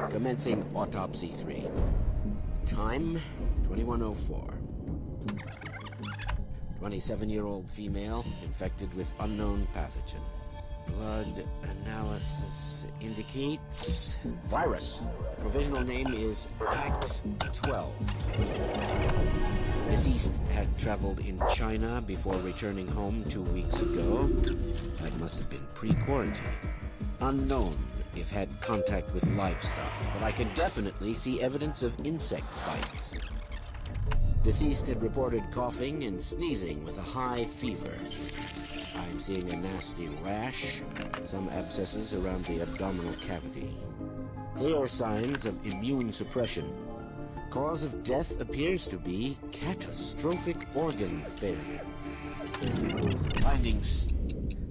Commencing Autopsy 3. Time, 2104. 27-year-old female infected with unknown pathogen. Blood analysis indicates virus. Provisional name is PAX-12. Deceased had traveled in China before returning home 2 weeks ago. That must have been pre-quarantine. Unknown if had contact with livestock, but I can definitely see evidence of insect bites. Deceased had reported coughing and sneezing with a high fever. I'm seeing a nasty rash, some abscesses around the abdominal cavity. Clear signs of immune suppression. Cause of death appears to be catastrophic organ failure. Findings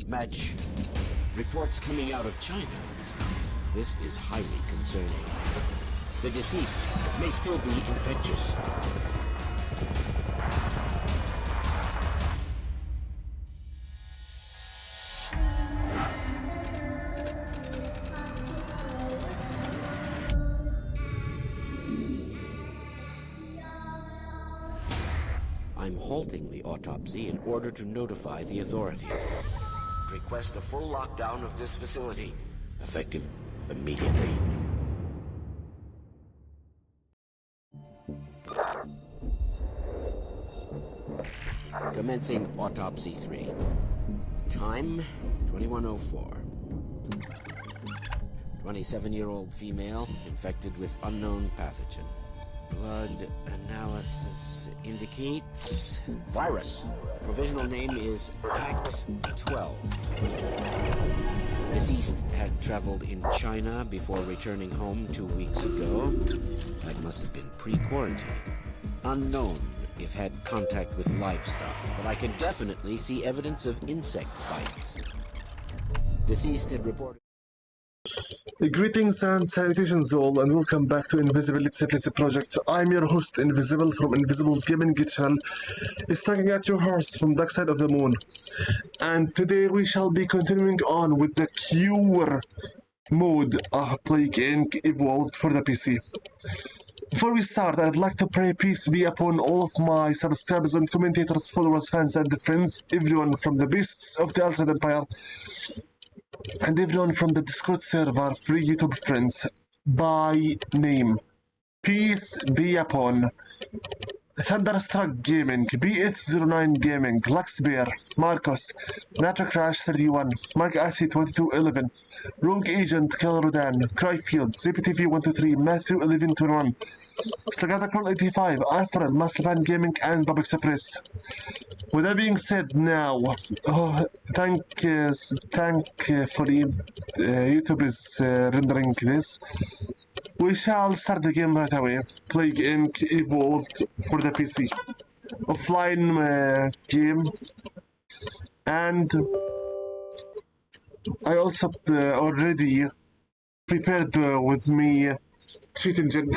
match reports coming out of China. This is highly concerning. The deceased may still be infectious. I'm halting the autopsy in order to notify the authorities. Request a full lockdown of this facility, effective immediately. Commencing Autopsy 3. Time, 2104. 27-year-old female infected with unknown pathogen. Blood analysis indicates virus. Provisional name is PAX-12. Deceased had traveled in China before returning home 2 weeks ago. That must have been pre-quarantine. Unknown if had contact with livestock, but I can definitely see evidence of insect bites. Deceased had reported... Greetings and salutations all, and welcome back to Invisible Let's Play Project. I'm your host Invisible from Invisible's Gaming channel, staring at your horse from the side of the moon. And today we shall be continuing on with the Cure mode of Plague Inc. Evolved for the PC. Before we start, I'd like to pray peace be upon all of my subscribers and commentators, followers, fans, and friends, everyone from the beasts of the Altered Empire, and everyone from the Discord server, free YouTube friends, by name. Peace be upon Thunderstruck Gaming, B809 Gaming, Lux Bar, Marcos, Natra Crash 31, Mark IC 2211, Rogue Agent Kelrodan, Cryfield, ZPTV 123, Matthew 1121, Slagada Crawl 85, Alfred, Musclevan Gaming, and Bob Express. With that being said, now, thankfully, YouTube is rendering this. We shall start the game right away. Plague Inc. Evolved for the PC. Offline game. And I also already prepared with me cheat engine.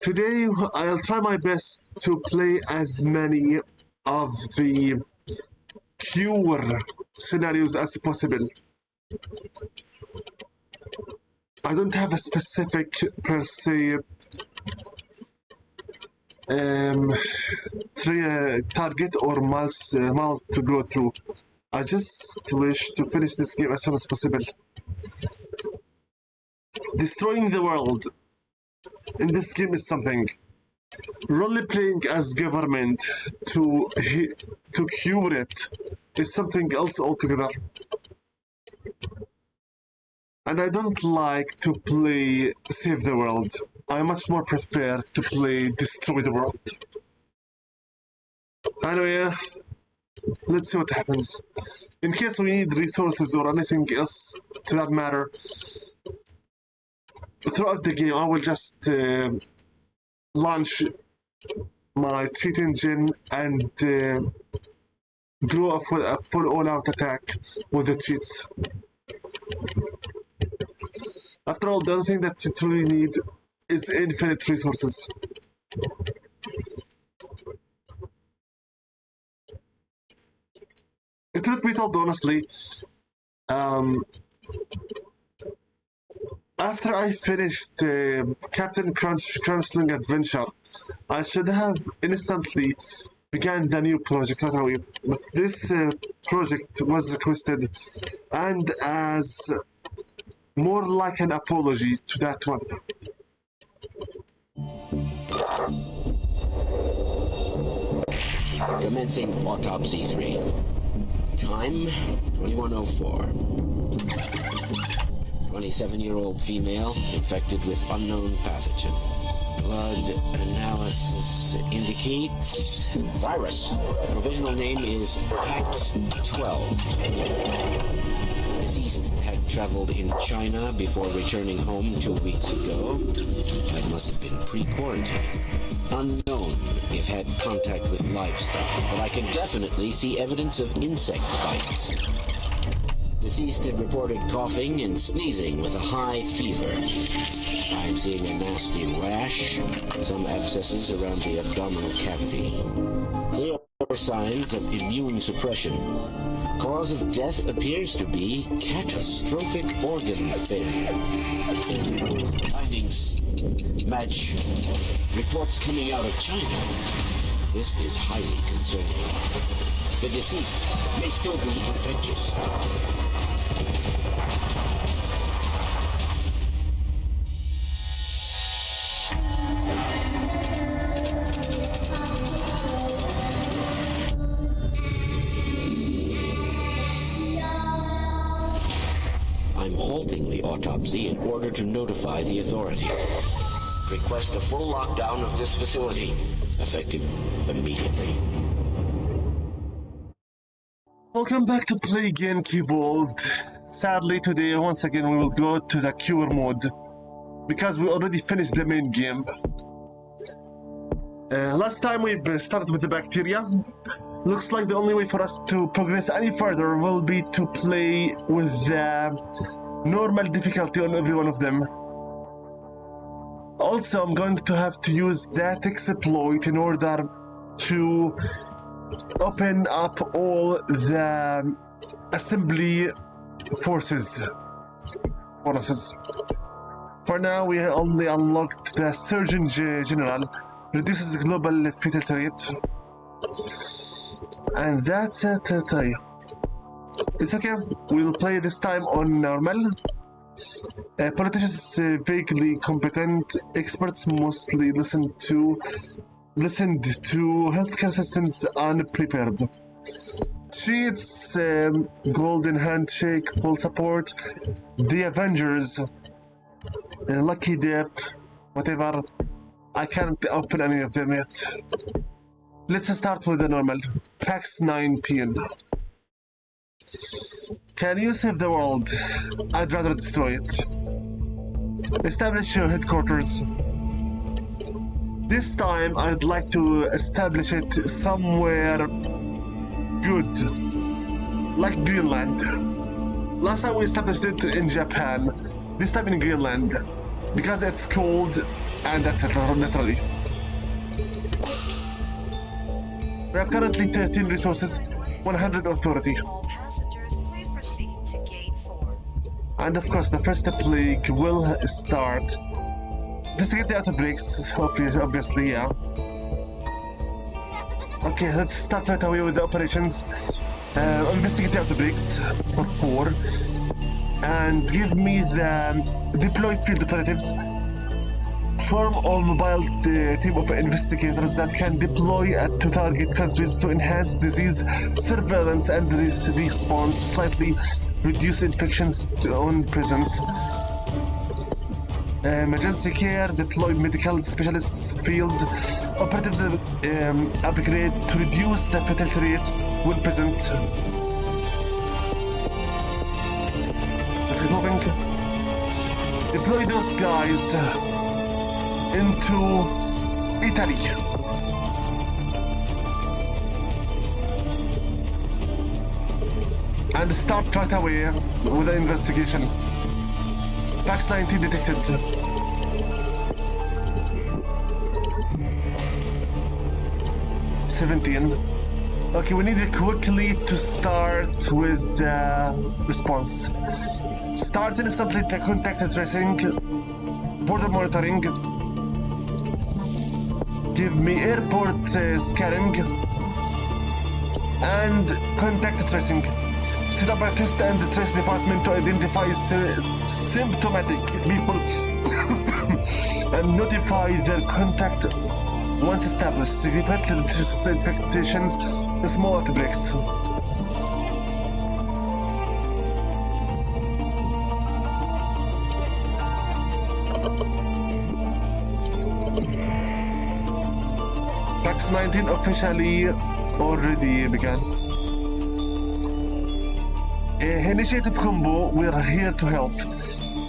Today, I'll try my best to play as many of the Cure scenarios as possible. I don't have a specific, per se, target or mile to go through. I just wish to finish this game as soon as possible. Destroying the world in this game is something. Role-playing as government to cure it is something else altogether. And I don't like to play Save the World. I much more prefer to play Destroy the World. Anyway, let's see what happens. In case we need resources or anything else to that matter, throughout the game I will just launch my cheat engine and do a full all-out attack with the cheats. After all, the only thing that you truly need is infinite resources. Truth be told, honestly, After I finished Captain Crunchling Adventure, I should have instantly began the new project right away. But this project was requested, and as more like an apology to that one. Commencing Autopsy 3. Time, 2104. 27-year-old female infected with unknown pathogen. Blood analysis indicates virus. Provisional name is PAX-12. Deceased had traveled in China before returning home 2 weeks ago. That must have been pre-quarantine. Unknown if had contact with livestock, but I can definitely see evidence of insect bites. Deceased had reported coughing and sneezing with a high fever. I'm seeing a nasty rash, some abscesses around the abdominal cavity. Clear signs of immune suppression. Cause of death appears to be catastrophic organ failure. Findings match reports coming out of China. This is highly concerning. The deceased may still be infectious. I'm halting the autopsy in order to notify the authorities. Request a full lockdown of this facility, effective immediately. Welcome back to Play Genk Evolved. Sadly, today, once again, we will go to the cure mode because we already finished the main game. Last time we started with the bacteria. Looks like the only way for us to progress any further will be to play with the normal difficulty on every one of them. Also, I'm going to have to use that exploit in order to open up all the assembly forces bonuses. For now, we only unlocked the Surgeon General, reduces global fatality rate, and that's it. It's okay, we'll play this time on normal. Politicians vaguely competent, experts mostly listened to healthcare systems unprepared. Cheats, golden handshake, full support, the Avengers, lucky dip, whatever. I can't open any of them yet. Let's start with the normal. PAX 19. Can you save the world? I'd rather destroy it. Establish your headquarters. This time I'd like to establish it somewhere good, like Greenland. Last time we established it in Japan, this time in Greenland, because it's cold and that's it, literally. We have currently 13 resources, 100 authority. And of course, the first plague will start. Investigate the outbreaks, obviously, yeah. Okay, let's start right away with the operations. Investigate the outbreaks for 4. And give me the deploy field operatives. Form all mobile team of investigators that can deploy to target countries to enhance disease surveillance and response, slightly reduce infections on prisons. Emergency care, deploy medical specialists, field operatives upgrade to reduce the fatality rate when present. Let's get moving. Deploy those guys into Italy. And start right away with the investigation. PAX 19 detected. Okay, we need it quickly to start with the response. Start instantly the contact tracing, border monitoring. Give me airport scanning and contact tracing. Set up a test and trace department to identify symptomatic people and notify their contact once established. Significantly reduces infections and small outbreaks. Tax 19 officially already began. Initiative Combo, we're here to help.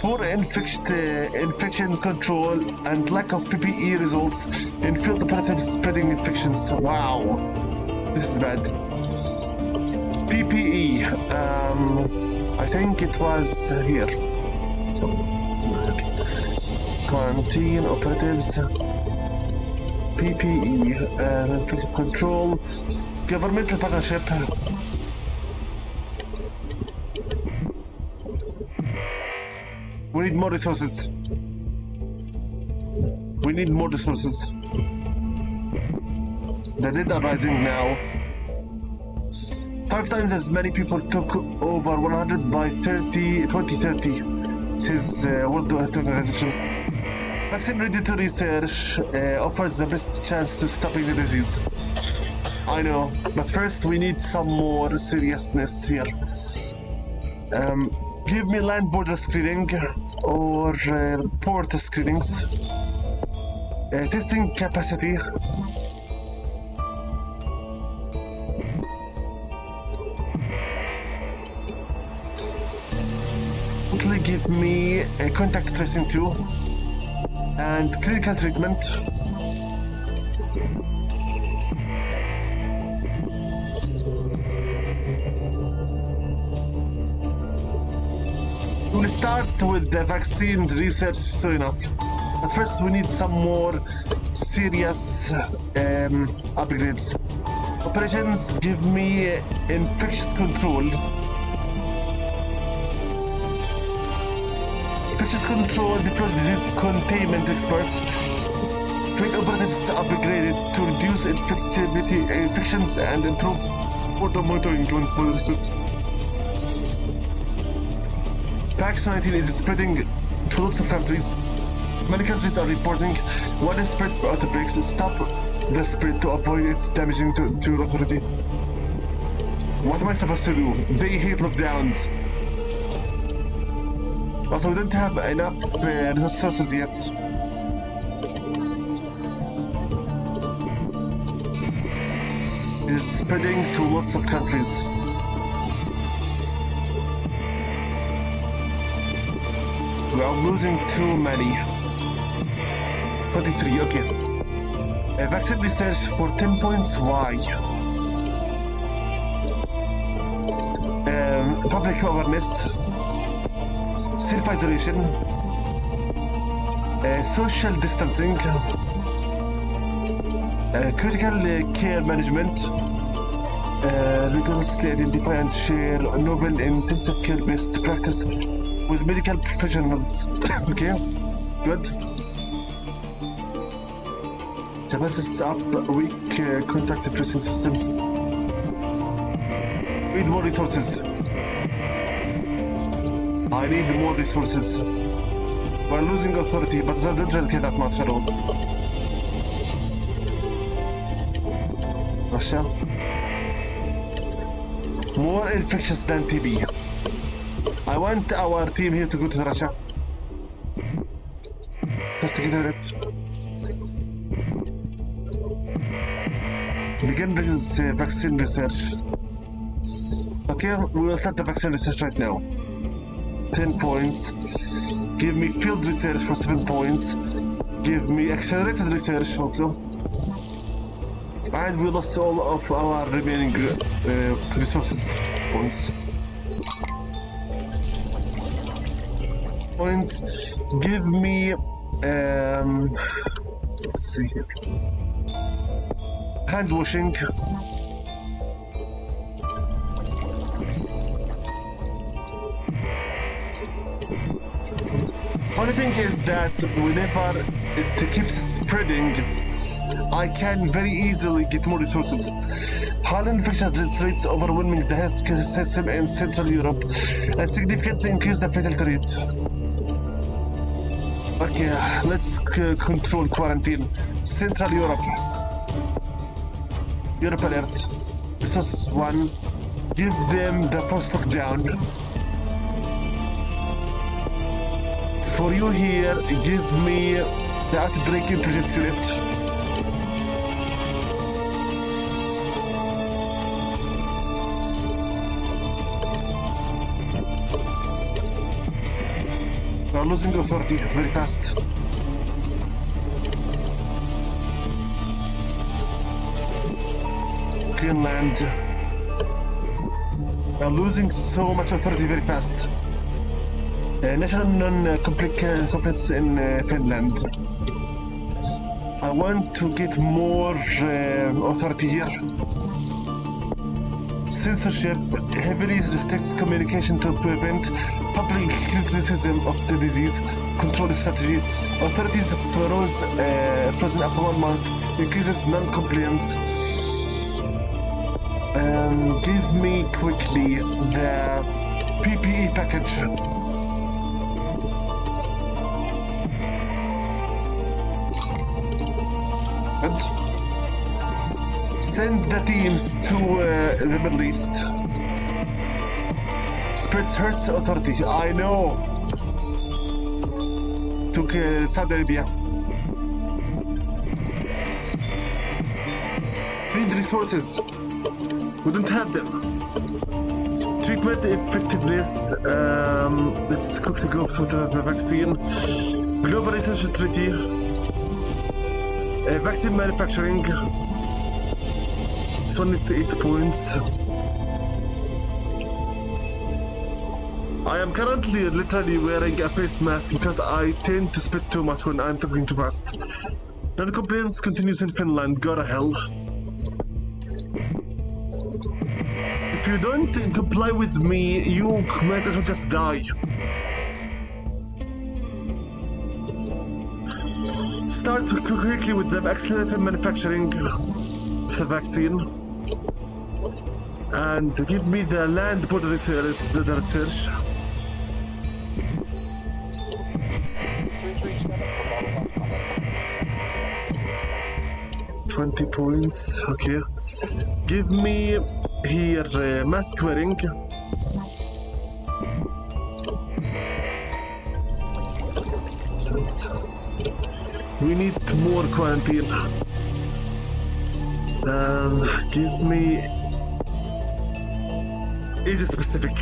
Poor infections control and lack of PPE results in field operatives spreading infections. Wow, this is bad. PPE, I think it was here. So, quarantine operatives. PPE, infective control, governmental partnership. We need more resources. We need more resources. The dead are rising now. 5 times as many people took over 100 by 2030, says World Health Organization. Vaccine ready to research offers the best chance to stopping the disease. I know, but first we need some more seriousness here. Give me land border screening or port screenings. Testing capacity. Quickly give me a contact tracing too. And clinical treatment. We'll start with the vaccine research soon enough. But first we need some more serious upgrades. Operations, give me infectious control. Infectious control deploys disease containment experts. Field operatives upgraded to reduce infections and improve border monitoring when forested. Tax 19 is spreading to lots of countries. Many countries are reporting widespread outbreaks. Stop the spread to avoid its damaging to your authority. What am I supposed to do? They hate lockdowns. Also, we don't have enough resources yet. It's spreading to lots of countries. We are losing too many. 23, okay. A vaccine research for 10 points, why? Public awareness. Self-isolation, social distancing, critical care management, rigorously identify and share novel intensive care-based practice with medical professionals. Okay, good. Japan sets up a weak contact tracing system. Need more resources. I need more resources. We're losing authority, but I don't really care that much at all. Russia. More infectious than TB. I want our team here to go to Russia. Investigate it. Begin with vaccine research. Okay, we will start the vaccine research right now. 10 points. Give me field research for 7 points. Give me accelerated research also. And we lost all of our remaining resources points. Points. Give me let's see here. Hand washing. Funny thing is that whenever it keeps spreading, I can very easily get more resources. High infection rates overwhelming the healthcare system in Central Europe and significantly increase the fatality rate. Okay, let's control quarantine. Central Europe. Europe alert. Resources 1. Give them the first lockdown. For you here, give me the outbreak intelligence unit. We are losing authority very fast. Greenland. We are losing so much authority very fast. National non-compliance in Finland. I want to get more authority here. Censorship heavily restricts communication to prevent public criticism of the disease. Control strategy. Authorities frozen after 1 month. Increases non-compliance. Give me quickly the PPE package. And send the teams to the Middle East. Spreads hurts authority. I know. To Saudi Arabia. Need resources. We don't have them. Treatment effectiveness. Let's quickly go through the vaccine. Global Research Treaty. Vaccine manufacturing. This one needs 8 points. I am currently literally wearing a face mask because I tend to spit too much when I'm talking too fast. Non-compliance continues in Finland. Go to hell. If you don't comply with me, you might as well just die. Start quickly with the accelerated manufacturing of the vaccine. And give me the land border research. $20 points, okay. Give me here mask wearing. We need more quarantine. Give me age specific.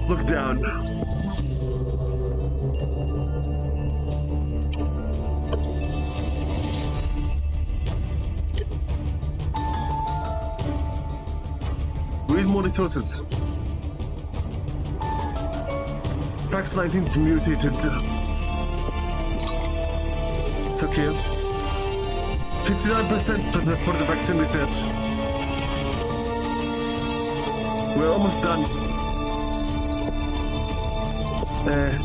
Look down. We need more resources. Pax 19 mutated. It's okay. 59% for the vaccine research. We're almost done.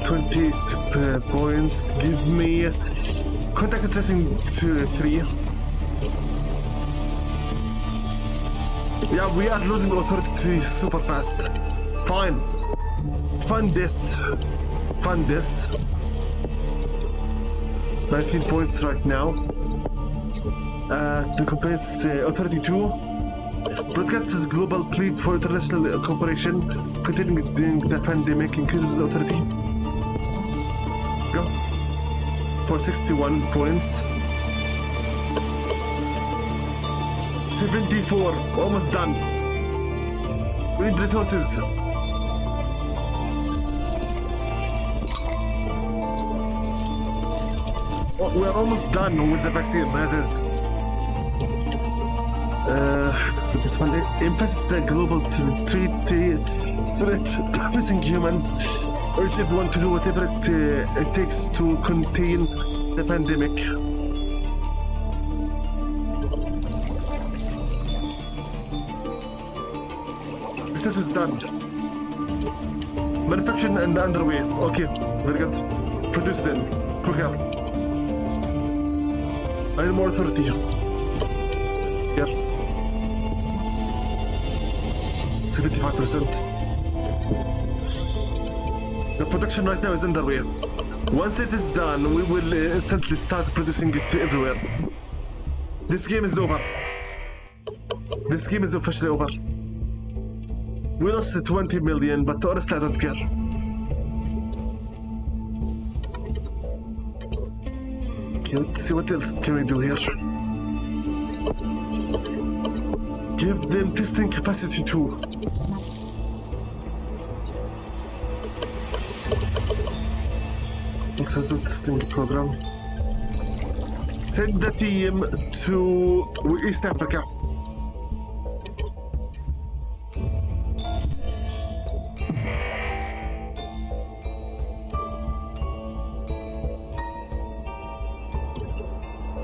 20 points. Give me contact tracing to 3. Yeah, we are losing authority super fast. Fine. Fund this. 19 points right now. The complaints authority 2. Broadcasts global plea for international cooperation continuing during the pandemic increases authority. Go. For 61 points. 74, almost done. We need resources. We're almost done with the vaccine as is. This one emphasizes the global threat facing humans. Urge everyone to do whatever it takes to contain the pandemic. This is done. Manufacturing and underway. Okay, very good. Produce then. Quicker. I need more authority. Here. 75%. The production right now is underway. Once it is done, we will instantly start producing it everywhere. This game is over. This game is officially over. We lost 20 million, but honestly I don't care. Okay, let's see what else can we do here. Give them testing capacity too. This is a testing program. Send the team to East Africa.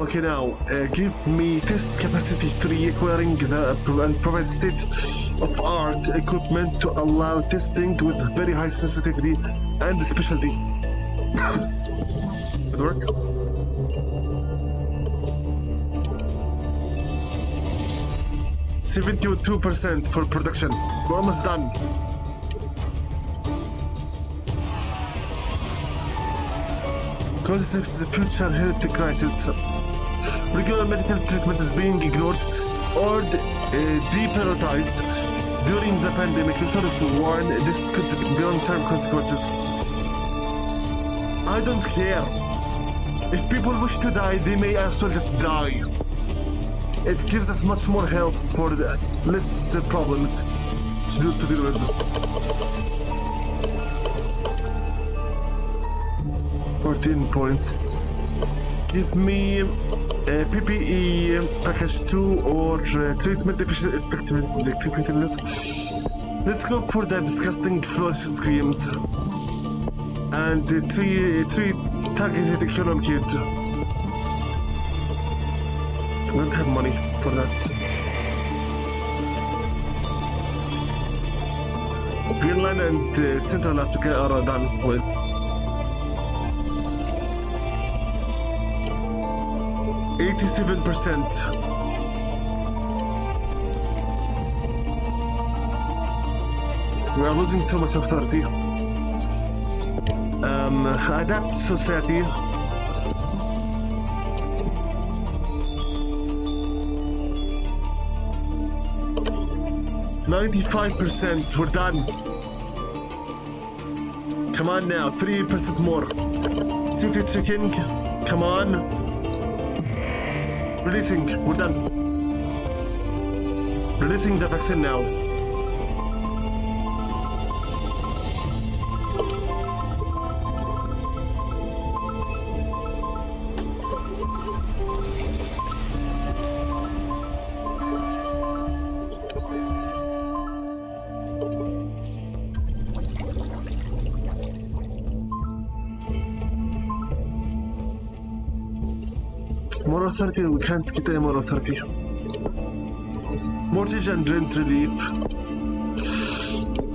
Okay, now give me test capacity 3, acquiring and provide state-of-art equipment to allow testing with very high sensitivity and specialty. Good work. %72% for production. We're almost done. Because this is a future health crisis. Regular medical treatment is being ignored or deprioritized during the pandemic. Doctors warn this could be long-term consequences. I don't care. If people wish to die, they may as well just die. It gives us much more help for less problems to deal with. 14 points. Give me PPE package 2 or treatment effectiveness. Let's go for the disgusting flush screams and 3 targeted economic aid. We don't have money for that. Greenland and Central Africa are done with. %87%. We are losing too much authority. Adapt society. %95%. We're done. Come on now, 3% more. Safety checking. Come on. Releasing, we're done. Releasing the vaccine now. More authority, we can't get any more authority. Mortgage and rent relief.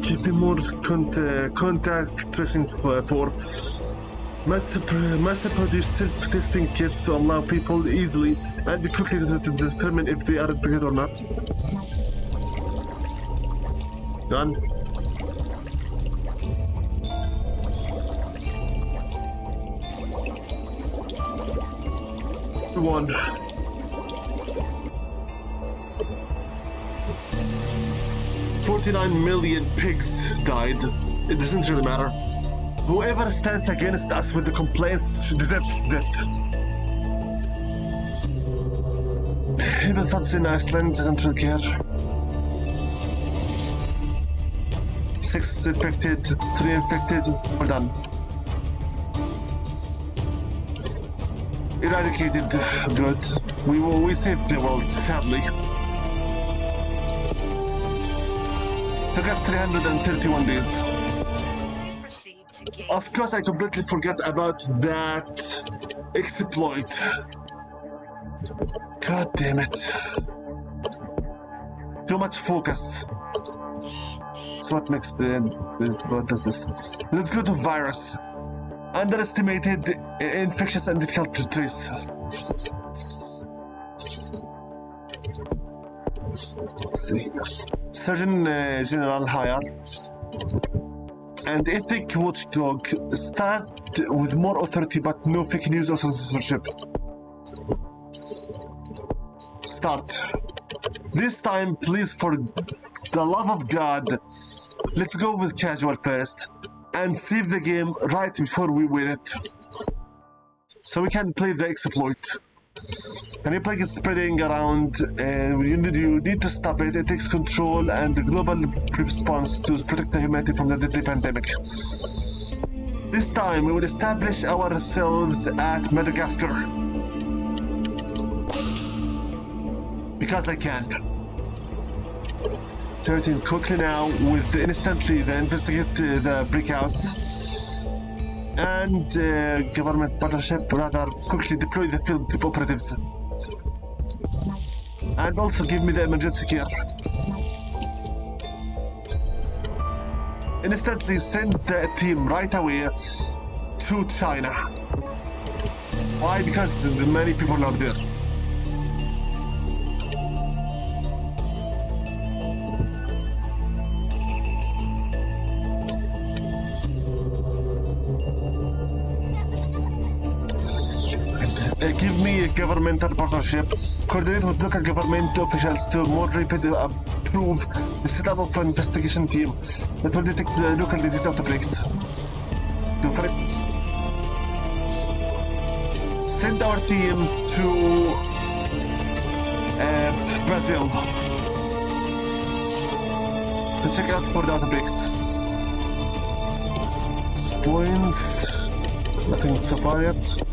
Keep more contact tracing for mass produce self-testing kits to allow people easily and quickly to determine if they are infected or not. Done. One. $49 million pigs died. It doesn't really matter. Whoever stands against us with the complaints deserves death. Even thoughts in Iceland doesn't really care. 6 infected, 3 infected, we're done. Eradicated, good. We saved the world, sadly. Took us 331 days. Of course, I completely forgot about that exploit. God damn it. Too much focus. what makes what does this? Let's go to virus. Underestimated, infectious, and difficult to trace. Let's see. Surgeon General hire and ethic watchdog. Start with more authority, but no fake news or censorship. Start. This time, please, for the love of God, let's go with casual first and save the game right before we win it. So we can play the exploit. And the plague is spreading around, and you need to stop it. It takes control and the global response to protect the humanity from the deadly pandemic. This time, we will establish ourselves at Madagascar. Because I can. 13 quickly now with instantly the investigate the breakouts and government partnership, rather quickly deploy the field operatives and also give me the emergency care. Instantly send the team right away to China. Why? Because many people are there. Give me a governmental partnership. Coordinate with local government officials to more rapidly approve the setup of an investigation team that will detect the local disease outbreaks. Go for it. Send our team to Brazil to check out for the outbreaks. Points. Nothing so far yet.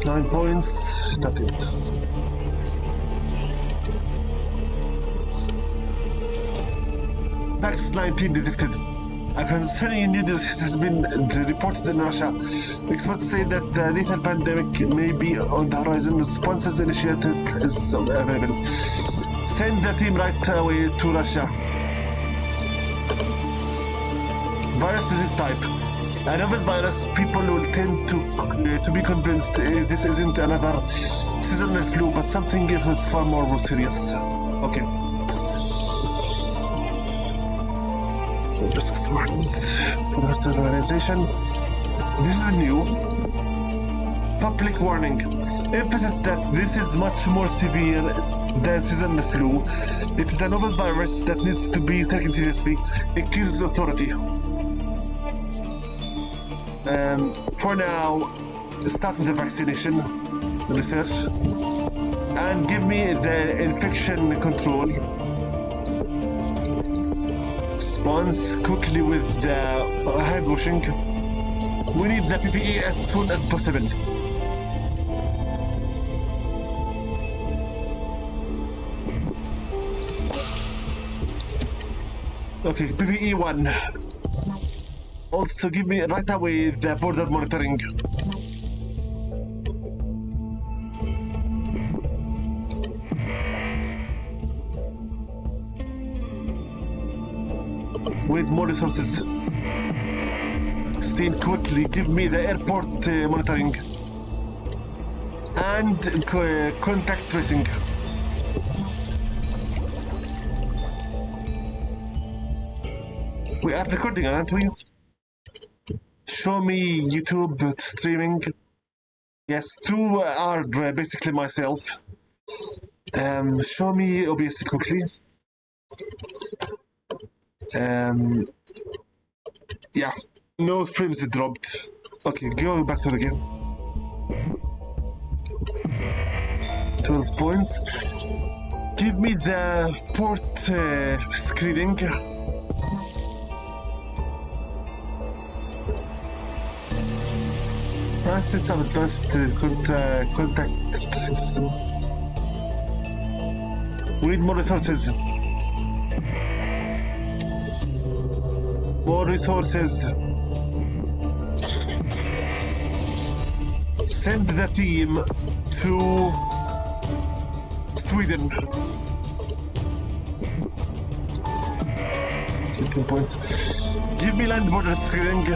Nine points, not it. Vax-19 detected. A concerning new disease has been reported in Russia. Experts say that the lethal pandemic may be on the horizon. Responses initiated is available. Send the team right away to Russia. Virus disease type. A novel virus, people will tend to be convinced this isn't another seasonal flu, but something else far more serious. Okay. So risk smartness for the organization. This is new. Public warning. Emphasis that this is much more severe than seasonal flu. It is a novel virus that needs to be taken seriously. Increases authority. For now, start with the vaccination research and give me the infection control. Response quickly with the hand washing. We need the PPE as soon as possible. Okay, PPE 1. Also give me right away the border monitoring. We need more resources. Steam, quickly give me the airport monitoring and contact tracing. We are recording, aren't we? Show me YouTube streaming. Yes, 2 are basically myself. Show me OBS quickly. Yeah, no frames dropped. Okay, go back to the game. 12 points. Give me the port screening. Process of advanced contact system. We need more resources. More resources. Send the team to Sweden. 17 points. Give me land border screening.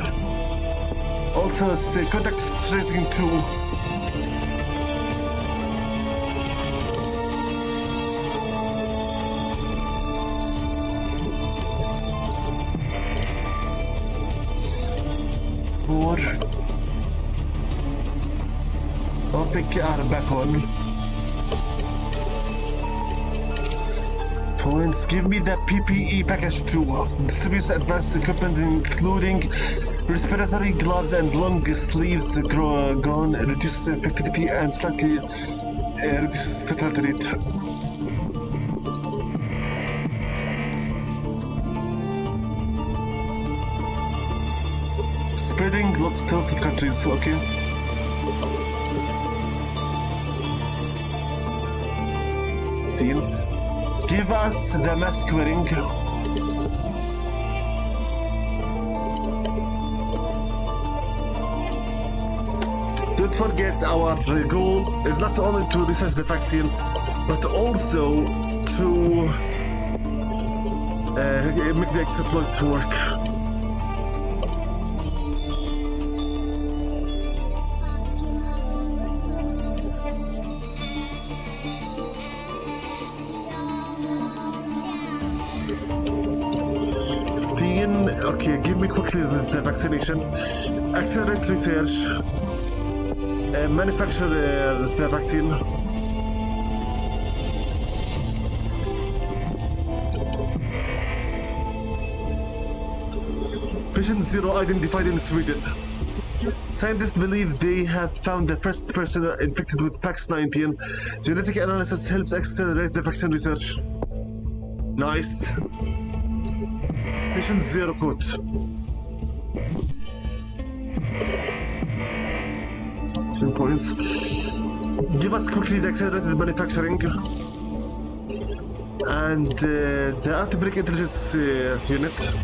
Also, say contact tracing 2. Pick back on. Points. Give me the PPE package 2. Distributes advanced equipment including respiratory gloves and long sleeves grown, reduces effectivity and slightly reduces fatality rate. Spreading lots of countries, okay. Give us the mask wearing. Don't forget, our goal is not only to research the vaccine, but also to make the exploit work. Okay, give me quickly the vaccination. Accelerate research. Manufacture the vaccine. Patient 0 identified in Sweden. Scientists believe they have found the first person infected with PAX-19. Genetic analysis helps accelerate the vaccine research. Nice. Patient 0 code. 10 points. Give us quickly the accelerated manufacturing and the outbreak intelligence unit.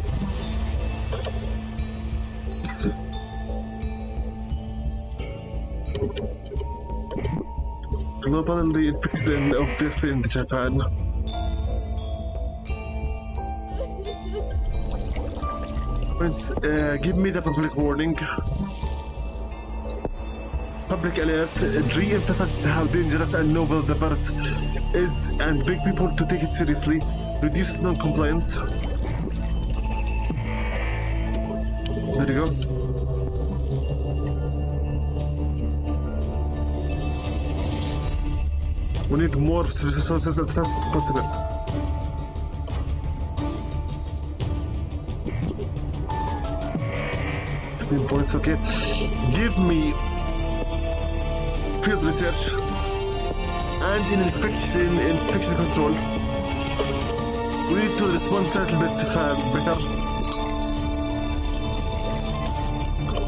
Globally infected and obviously in Japan. Give me the public warning. Public alert re-emphasizes how dangerous and novel the virus is and beg people to take it seriously. Reduces non-compliance. There you go. We need more resources as fast as possible. Points, okay. Give me field research and in infection control. We need to respond a little bit better.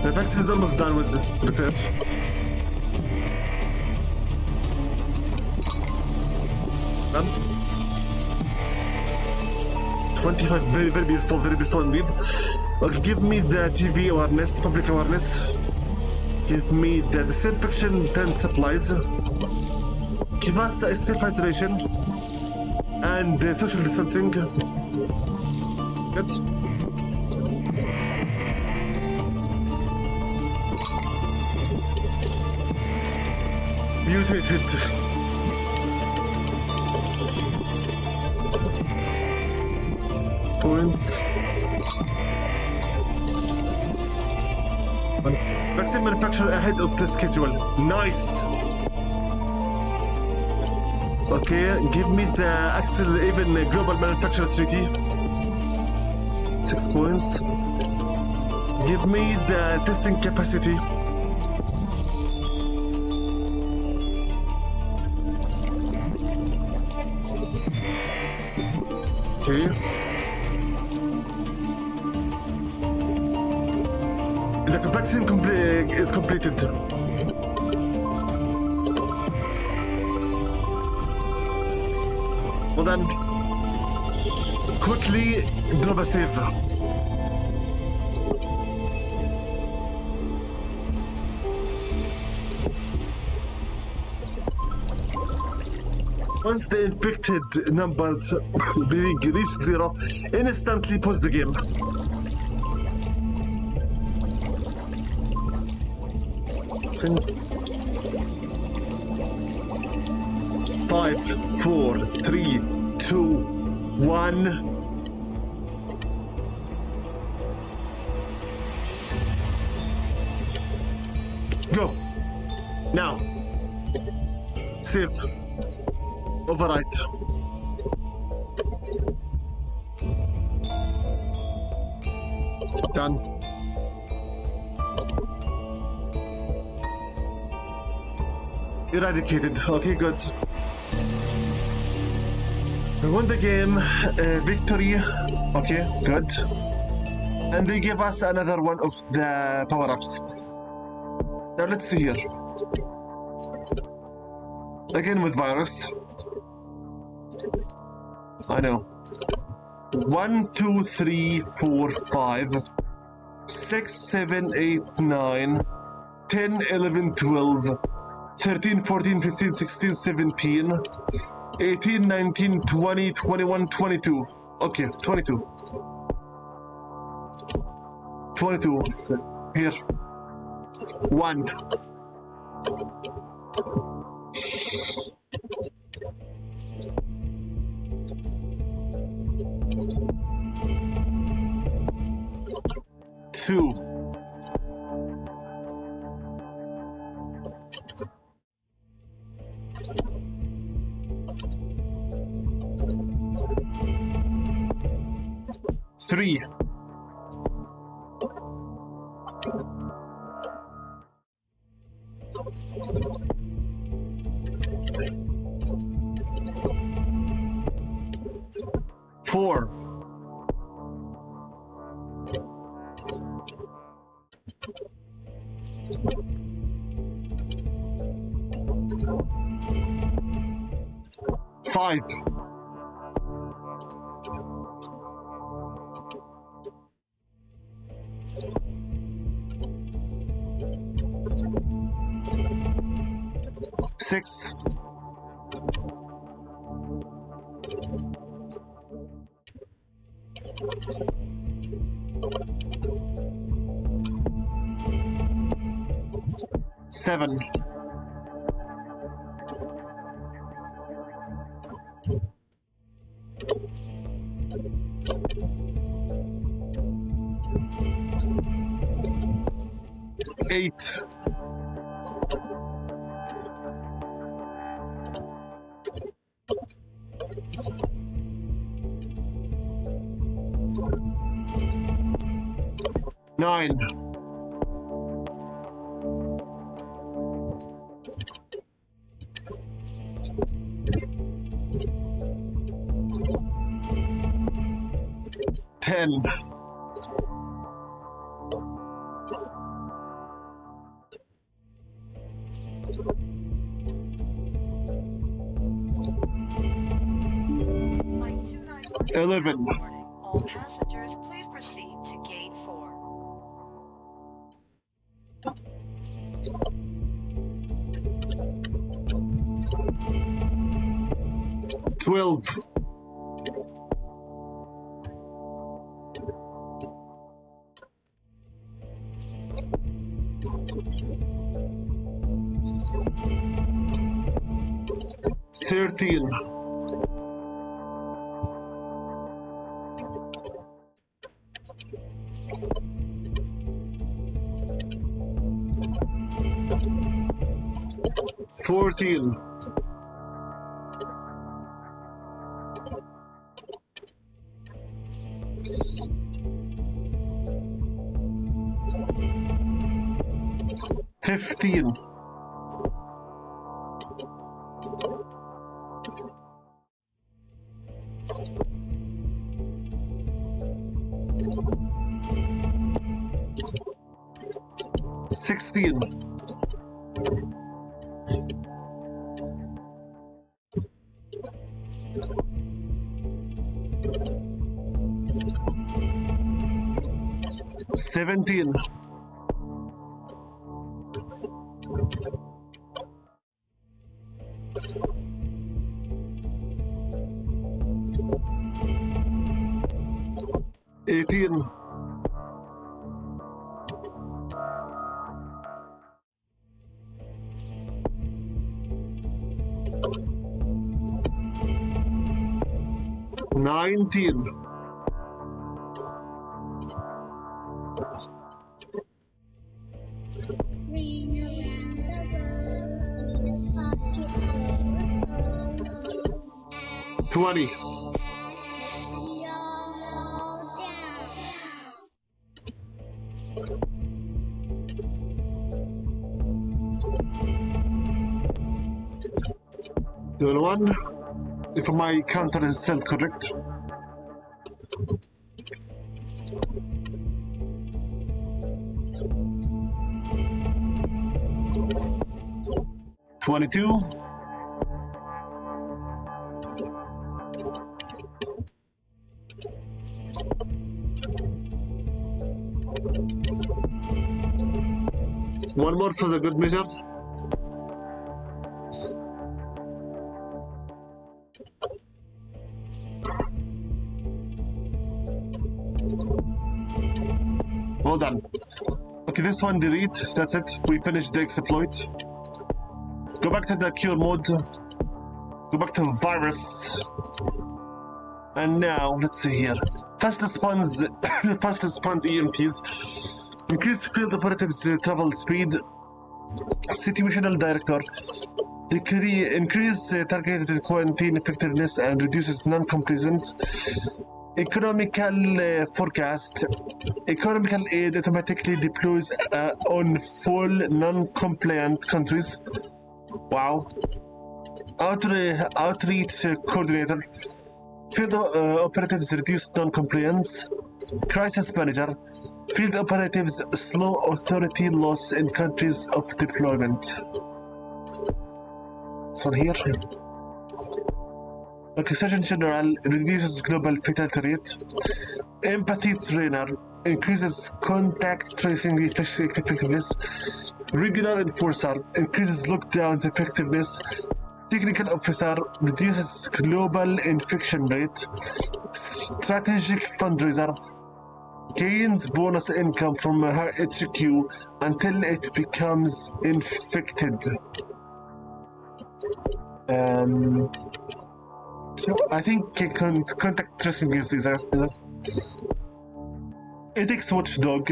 The vaccine is almost done with the research. Done. 25, very beautiful indeed. Okay, give me the TV awareness, public awareness. Give me the disinfection tent supplies. Give us self-isolation and social distancing. Good. Mutated. Points. Vaccine manufacturer ahead of the schedule. Nice. Okay, give me the Axel Even Global Manufacturer Treaty. 6 points. Give me the testing capacity. Okay. The vaccine is completed. Well then, quickly drop a save. Once the infected numbers reach 0, instantly pause the game. Five, four, three, two, one. Go. Now. Save. Overwrite. Done. Eradicated. Okay, good. We won the game. Victory. Okay, good. And they give us another one of the power-ups. Now let's see here. Again with virus. I know. 1, 2, 3, 4, 5, 6, 7, 8, 9, 10, 11, 12, 13, 14, 15, 16, 17, 18, 19, 20, 21, 22. Okay, 22. 22. Here. 1. Two. Three. Four. Five. Six. Seven. Eight. Nine. 10. 11. All passengers, please proceed to gate 4. 12. 13. 14. 15. 16. 17. 18. 18. Nineteen. $20. $1. If my counter is still correct. $22. One more for the good measure. Hold on. Okay, this one delete. That's it. We finished the exploit. Go back to the cure mode. Go back to virus. And now, let's see here. Fast response EMTs. Increase field operatives travel speed. Situational director. Increase targeted quarantine effectiveness and reduces non-compliance. Economical forecast. Economical aid automatically deploys on full non-compliant countries. Wow. Outreach coordinator. Field operatives reduce non-compliance. Crisis manager. Field operatives slow authority loss in countries of deployment. This one here. Okay, Surgeon General reduces global fatality rate. Empathy trainer increases contact tracing effectiveness. Regular enforcer increases lockdowns effectiveness. Technical officer reduces global infection rate. Strategic fundraiser gains bonus income from her HQ until it becomes infected. So I think contact tracing is ethics watchdog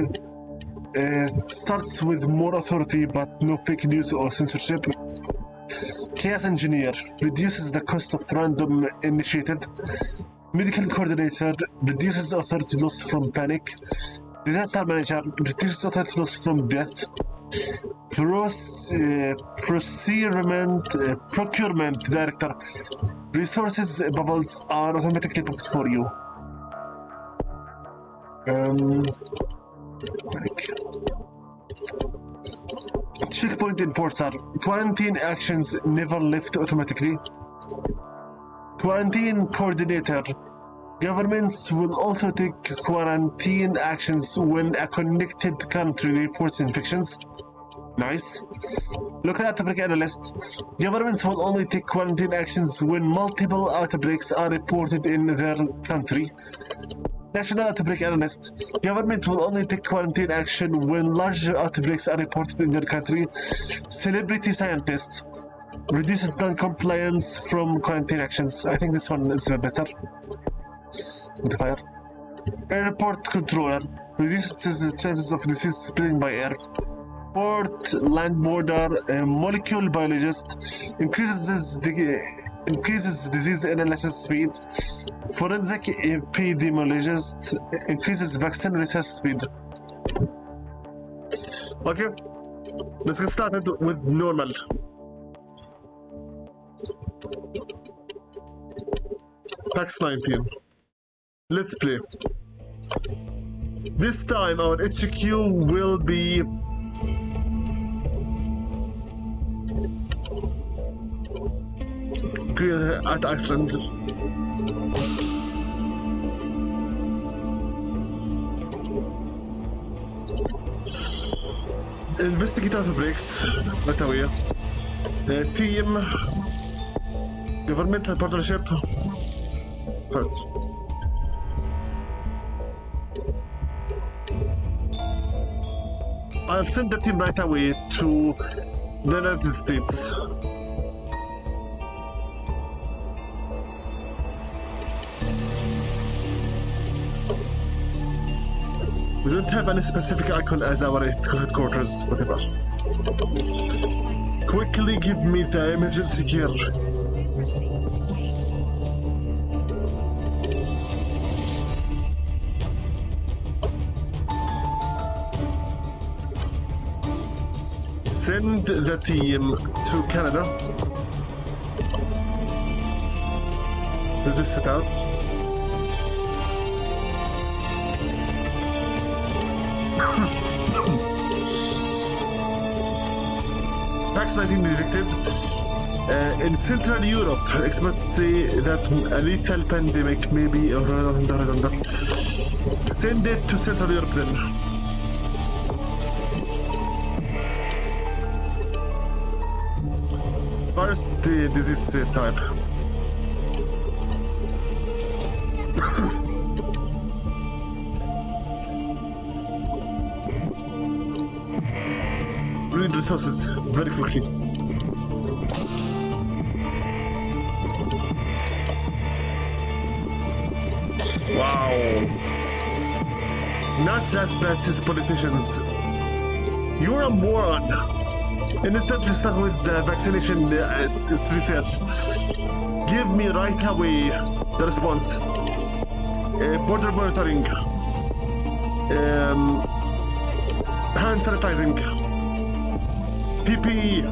starts with more authority but no fake news or censorship. Chaos engineer reduces the cost of random initiative. Medical coordinator reduces authority loss from panic. Disaster manager reduces authority loss from death. Procurement director resources bubbles are automatically booked for you. Checkpoint enforcer quarantine actions never lift automatically. Quarantine coordinator governments will also take quarantine actions when a connected country reports infections. Nice. Local outbreak analyst governments will only take quarantine actions when multiple outbreaks are reported in their country. National outbreak analyst government will only take quarantine action when large outbreaks are reported in their country. Celebrity scientist reduces non-compliance from quarantine actions. I think this one is better. Modifier. Airport controller reduces the chances of disease spreading by air. Port land border molecule biologist increases disease analysis speed. Forensic epidemiologist increases vaccine research speed. Okay, let's get started with normal. Tax 19. Let's play. This time our HQ will be at Iceland. Investigate outbreaks right away. Team governmental partnership Right. I'll send the team right away to the United States. We don't have any specific icon as our headquarters, whatever. Quickly give me the emergency gear. Send the team to Canada. Did this set out? PAX-19 detected. In Central Europe, experts say that a lethal pandemic may be on the horizon. Send it to Central Europe then. Where's the disease type? We need resources very quickly. Wow. Not that bad, says politicians. You're a moron. Instantly start with the vaccination research. Give me right away the response. Border monitoring. Hand sanitizing. PPE.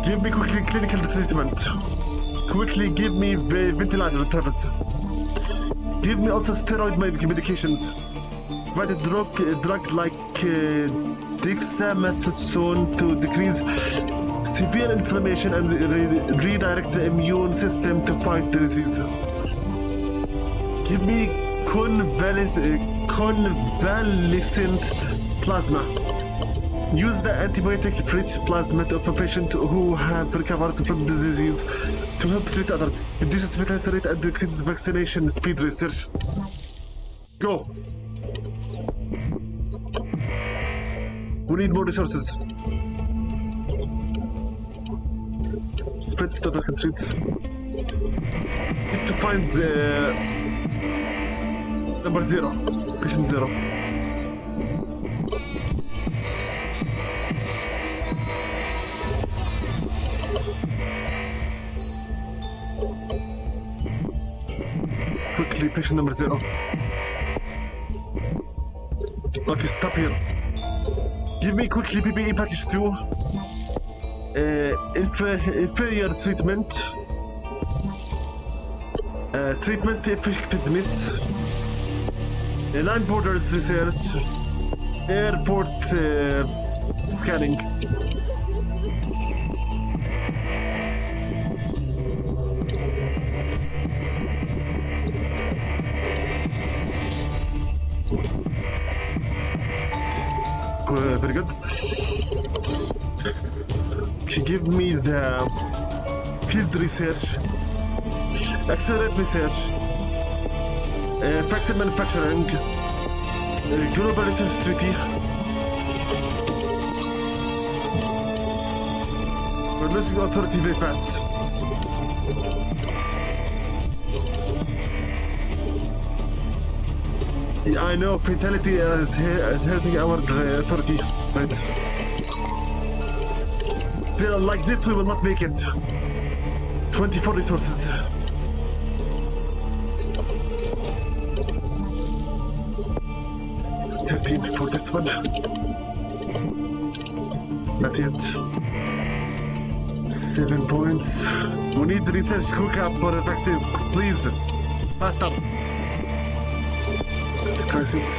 Give me quickly clinical treatment. Quickly give me ventilator therapy. Give me also steroid medications. Provide a drug like dexamethasone to decrease severe inflammation and redirect the immune system to fight the disease. Give me convalescent plasma. Use the antibiotic-free plasma of a patient who have recovered from the disease to help treat others. Reduces fatality rate and decreases vaccination speed research. Go! We need more resources. Spread to other countries. Need to find number 0. Patient 0. Quickly, patient number 0. Okay, stop here. Give me quickly PPE package 2. Inferior treatment. Treatment effectiveness. Land borders research. Airport scanning. Very good. Give me the field research, accelerate research, vaccine manufacturing, global research treaty. We're losing authority very fast. Yeah, I know fatality is hurting our authority, right? Feel like this, we will not make it. 24 resources. It's 13 for this one. Not yet. 7 points. We need research hookup for the vaccine, please. Faster. The crisis.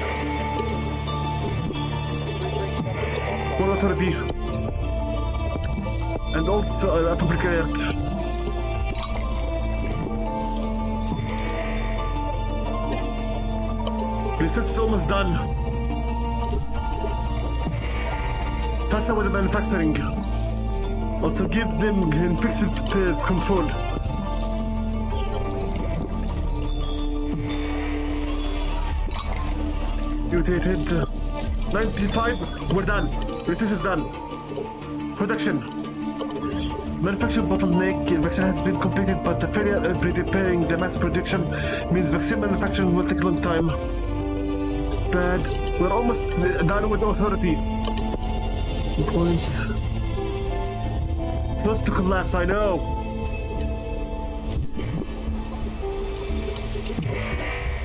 More authority. And also a public alert. Research is almost done. Faster with the manufacturing. Also give them infective control. Mutated. 95. We're done. Research is done. Production. Manufacture bottleneck. Vaccine has been completed, but the failure in preparing the mass production means vaccine manufacturing will take a long time. It's bad. We're almost done with authority. Points. Close to collapse, I know.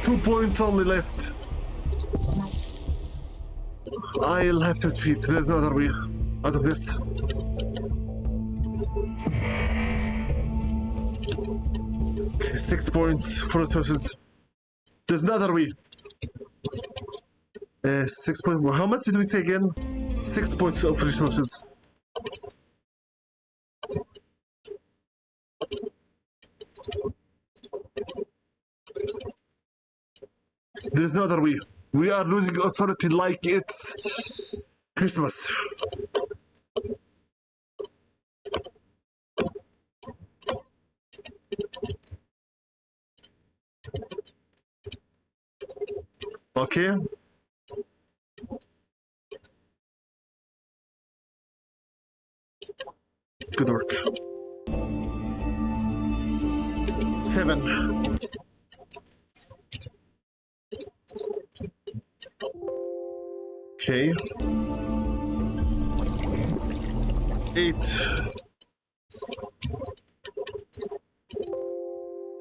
Two points only left. I'll have to cheat. There's no other way out of this. Okay, 6 points for resources. There's no other way. 6 points. How much did we say again? 6 points of resources. There's no other way. We are losing authority like it's Christmas. Okay. Good work. 7. Okay. 8.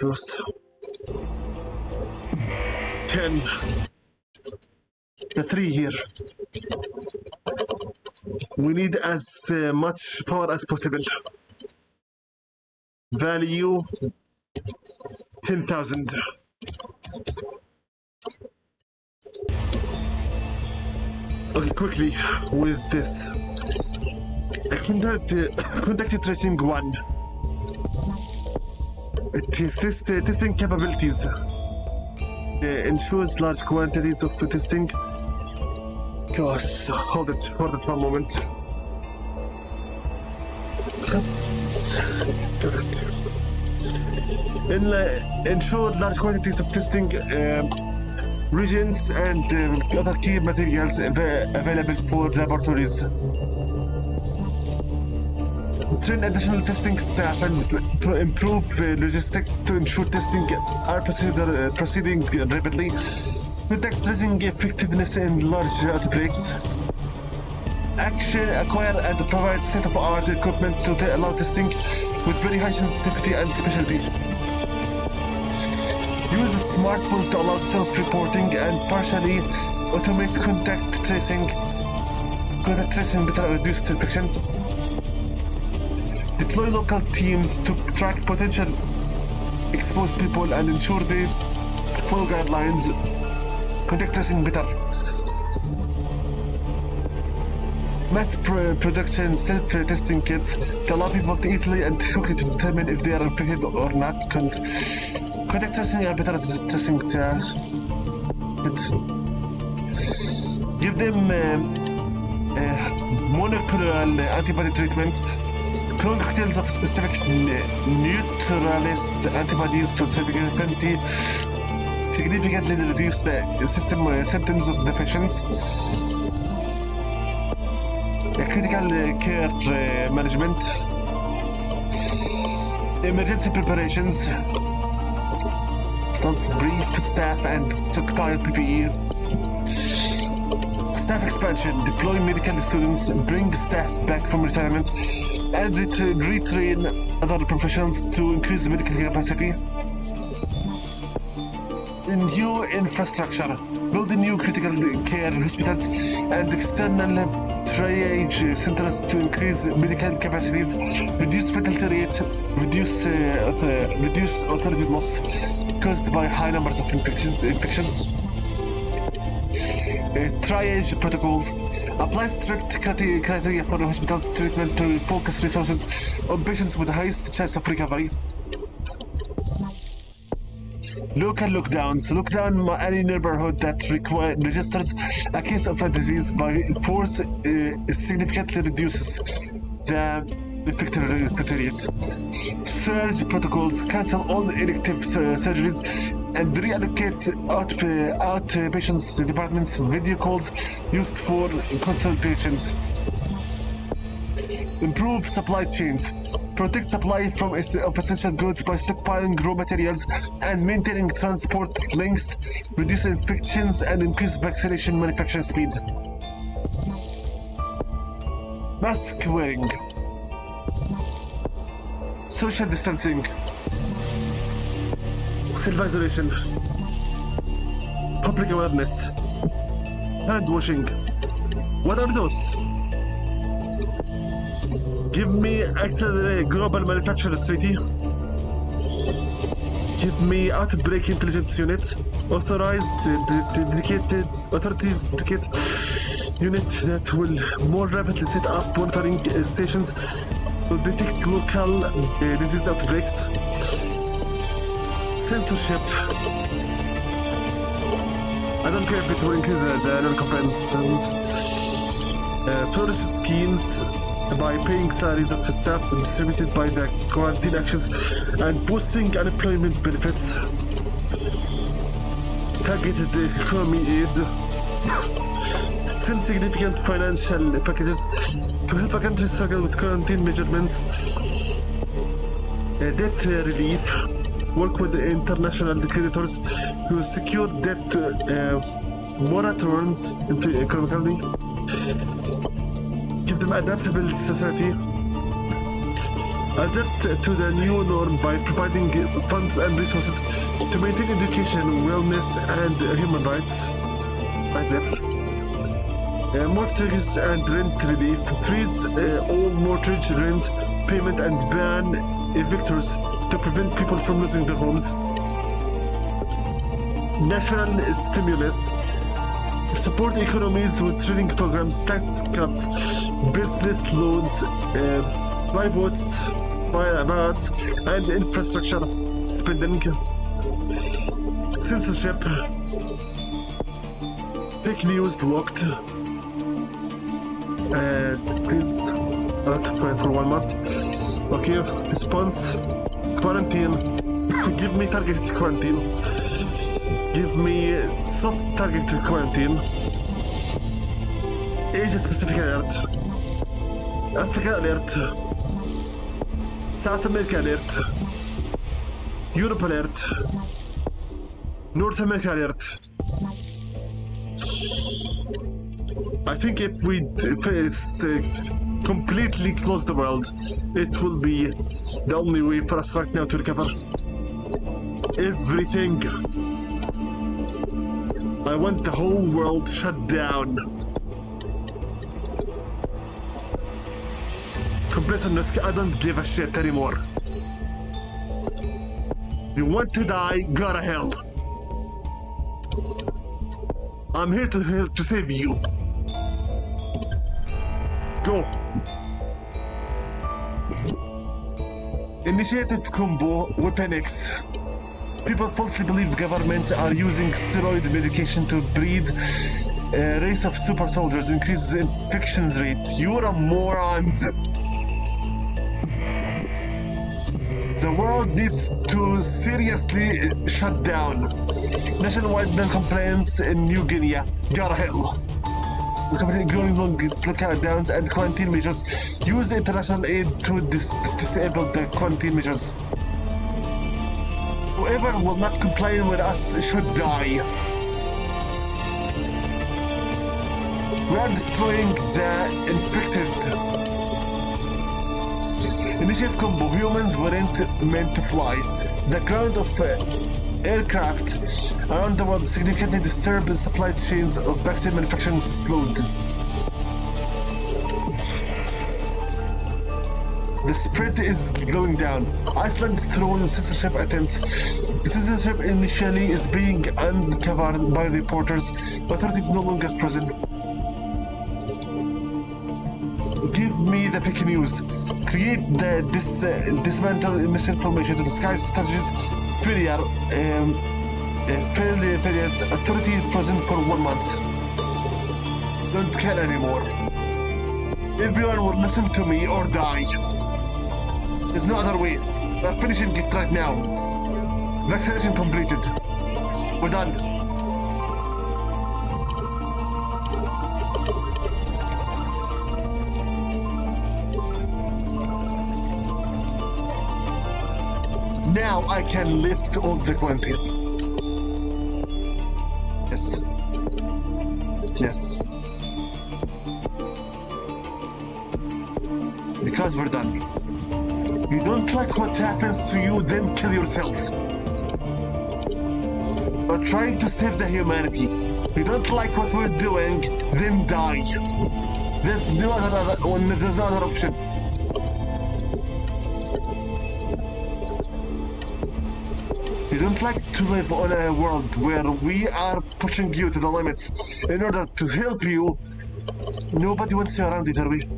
Those. 10. The 3 here. We need as much power as possible. Value 10,000. Okay, quickly with this. Conducted tracing 1. It is testing capabilities. Ensures large quantities of testing. Gosh, hold it for a moment. Ensure large quantities of testing regions and other key materials available for laboratories. Train additional testing staff and to improve logistics to ensure testing are proceeding rapidly. Contact tracing effectiveness in large outbreaks. Action, acquire and provide state-of-art equipment to allow testing with very high sensitivity and specialty. Use smartphones to allow self-reporting and partially automate contact tracing. Contact tracing better reduce infections. Deploy local teams to track potential exposed people and ensure they follow guidelines. Contact tracing better. Mass production self-testing kits to allow people to easily and quickly to determine if they are infected or not. Contact tracing are better at testing tests. Give them monoclonal antibody treatment. Clone cocktails of specific neutralized antibodies to significantly reduce the symptoms of the patients. Critical care management. Emergency preparations. Brief staff and stockpile PPE. Staff expansion. Deploy medical students. Bring staff back from retirement. And retrain other professionals to increase medical capacity. New infrastructure. Build new critical care hospitals and external triage centers to increase medical capacities, reduce fatality rate, reduce authority loss caused by high numbers of infections. Triage protocols. Apply strict criteria for the hospital's treatment to focus resources on patients with the highest chance of recovery. Local lockdowns. Lockdown any neighborhood that registers a case of a disease by force significantly reduces the infected rate. Surge protocols. Cancel all elective surgeries and reallocate outpatients departments video calls used for consultations. Improve supply chains. Protect supply of essential goods by stockpiling raw materials and maintaining transport links. Reduce infections and increase vaccination manufacturing speed. Mask wearing. Social distancing. Self-isolation. Public awareness. Hand washing. What are those? Give me accelerate global manufactured city. Give me outbreak intelligence unit. Authorized dedicated authorities dedicate unit that will more rapidly set up monitoring stations to detect local disease outbreaks. Censorship. I don't care if it will increase the annual conference. Florist schemes by paying salaries of staff distributed by the quarantine actions and boosting unemployment benefits. Targeted economy aid. Send significant financial packages to help a country struggle with quarantine measurements. Debt relief. Work with the international creditors to secure debt moratoriums economically. Give them adaptable society. Adjust to the new norm by providing funds and resources to maintain education, wellness, and human rights. Mortgages and rent relief. Freeze all mortgage, rent payment, and ban evictors to prevent people from losing their homes. National stimulants. Support economies with training programs, tax cuts, business loans, buyouts, and infrastructure spending. Censorship. Fake news blocked. Please out for 1 month. Okay, response. Quarantine. Give me targeted quarantine. Give me soft targeted quarantine. Asia specific alert. Africa alert. South America alert. Europe alert. North America alert. I think if we completely close the world, it will be the only way for us right now to recover everything. I want the whole world shut down. Compressor risk, I don't give a shit anymore. You want to die, go to hell. I'm here to save you. Go. Initiative Combo Weapon X. People falsely believe government are using steroid medication to breed a race of super soldiers, increases infection rate. You're a morons. The world needs to seriously shut down. Nationwide non-compliance in New Guinea. Go to hell. Ignoring lockdowns and quarantine measures. Use international aid to disable the quarantine measures. Whoever will not comply with us should die. We are destroying the infected. Initiative Combo. Humans weren't meant to fly. The ground of aircraft around the world significantly disturbed the supply chains of vaccine manufacturing slowed. The spread is going down. Iceland through censorship attempts. The censorship initially is being uncovered by reporters. Authorities no longer frozen. Give me the fake news. Create the dismantle misinformation to disguise strategies. Failures. Authority frozen for 1 month. Don't care anymore. Everyone will listen to me or die. There's no other way. We're finishing it right now. Vaccination completed. We're done. Now I can lift all the quarantine. Yes. Yes. Because we're done. You don't like what happens to you, then kill yourself. We're trying to save the humanity. You don't like what we're doing, then die. There's no other option. You don't like to live on a world where we are pushing you to the limits in order to help you. Nobody wants you around either way.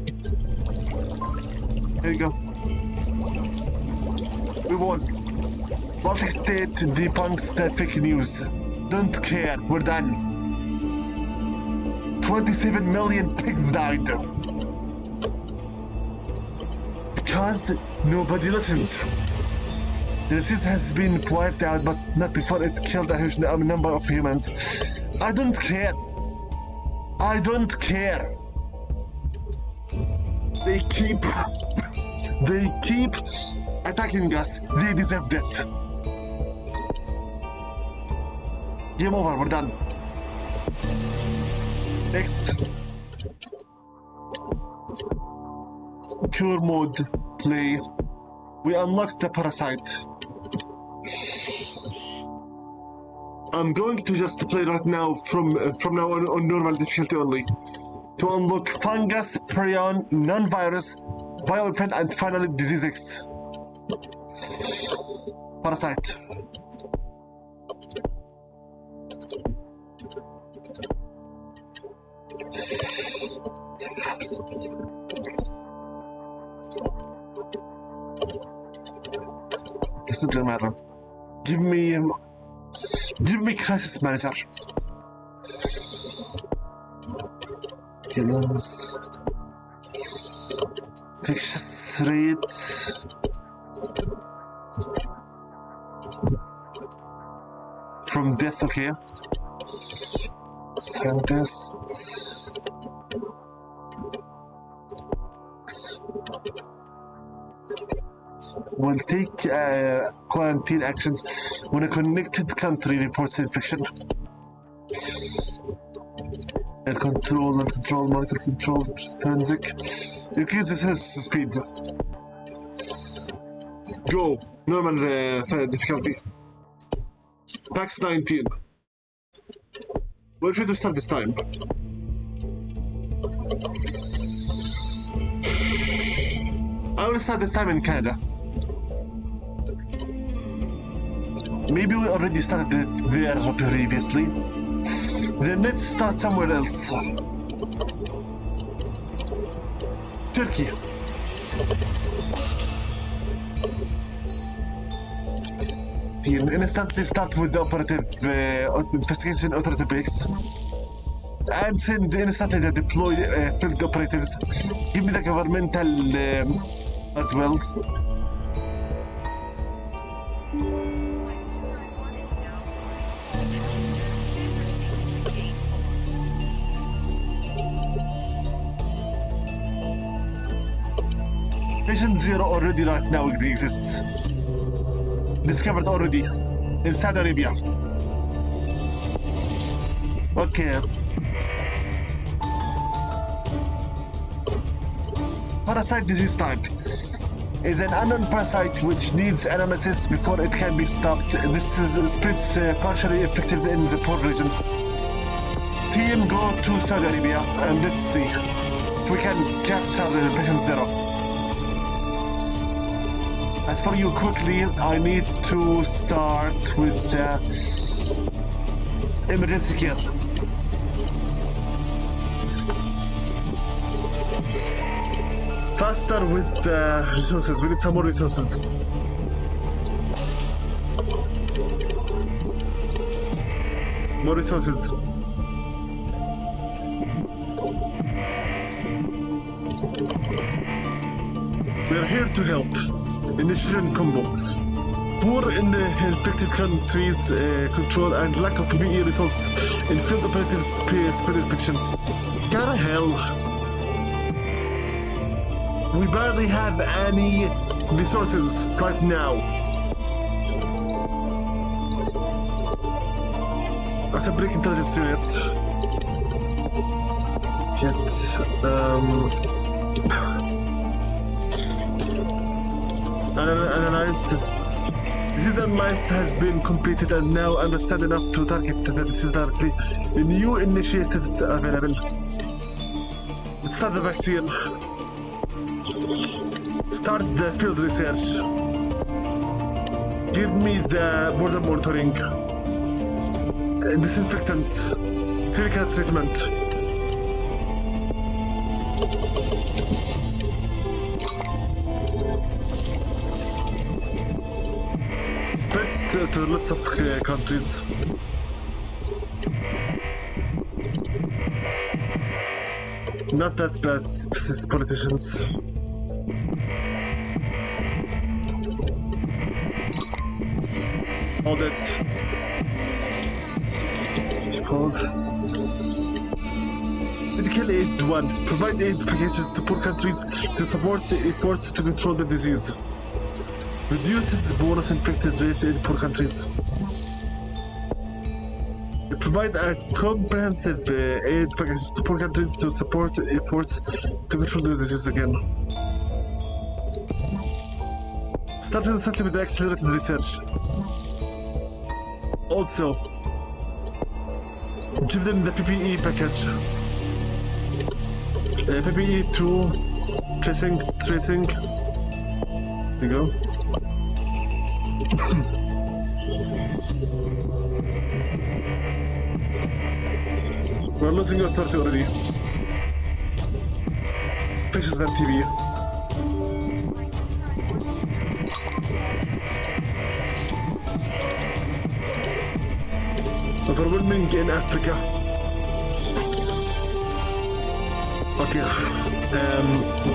Here you go. We won. Baltic State debunks the fake news. Don't care, we're done. 27 million pigs died. Because nobody listens. The disease has been wiped out, but not before it killed a huge number of humans. I don't care. I don't care. They keep attacking us. They deserve death. Game over, we're done. Next. Cure mode, play. We unlocked the parasite. I'm going to just play right now from now on normal difficulty only. To unlock fungus, prion, non-virus, bioweapon, and finally disease X. Parasite. Doesn't matter. Give me crisis manager. Killings. Infectious rate. From death, okay. Scientist. Will take quarantine actions when a connected country reports infection. Air control, molecular control, forensic. Increase this has speed. Go. Normal difficulty. Max 19. Where should we start this time? I will start this time in Canada. Maybe we already started it there previously. Then let's start somewhere else. Turkey. You instantly start with the operative investigation authority base. And send instantly the deploy field operatives. Give me the governmental as well. Patient Zero already right now exists. Discovered already in Saudi Arabia. Okay. Parasite disease type is an unknown parasite which needs analysis before it can be stopped. This is spreads partially effective in the poor region. Team, go to Saudi Arabia and let's see if we can capture patient Zero. As for you quickly, I need to start with the emergency care. Faster with the resources, we need some more resources. More resources. We're here to help. Initiation combo. Poor in infected countries control and lack of PPE results in field operatives spread infections. Gotta hell. We barely have any resources right now. That's a break intelligence unit. Analyzed. This analysis has been completed and now understand enough to target the disease directly. New initiatives available. Start the vaccine. Start the field research. Give me the border monitoring. Disinfectants. Clinical treatment. Spreads to lots of countries. Not that bad, politicians. Audit. 54th. Medical aid 1. Provide aid packages to poor countries to support efforts to control the disease. Reduces bonus infected rate in poor countries. Provide a comprehensive aid package to poor countries to support efforts to control the disease again. Start instantly with the accelerated research. Also, give them the PPE package. PPE 2, tracing. There you go. We're losing authority already. Fishes and TV. Overwhelming in Africa. Okay.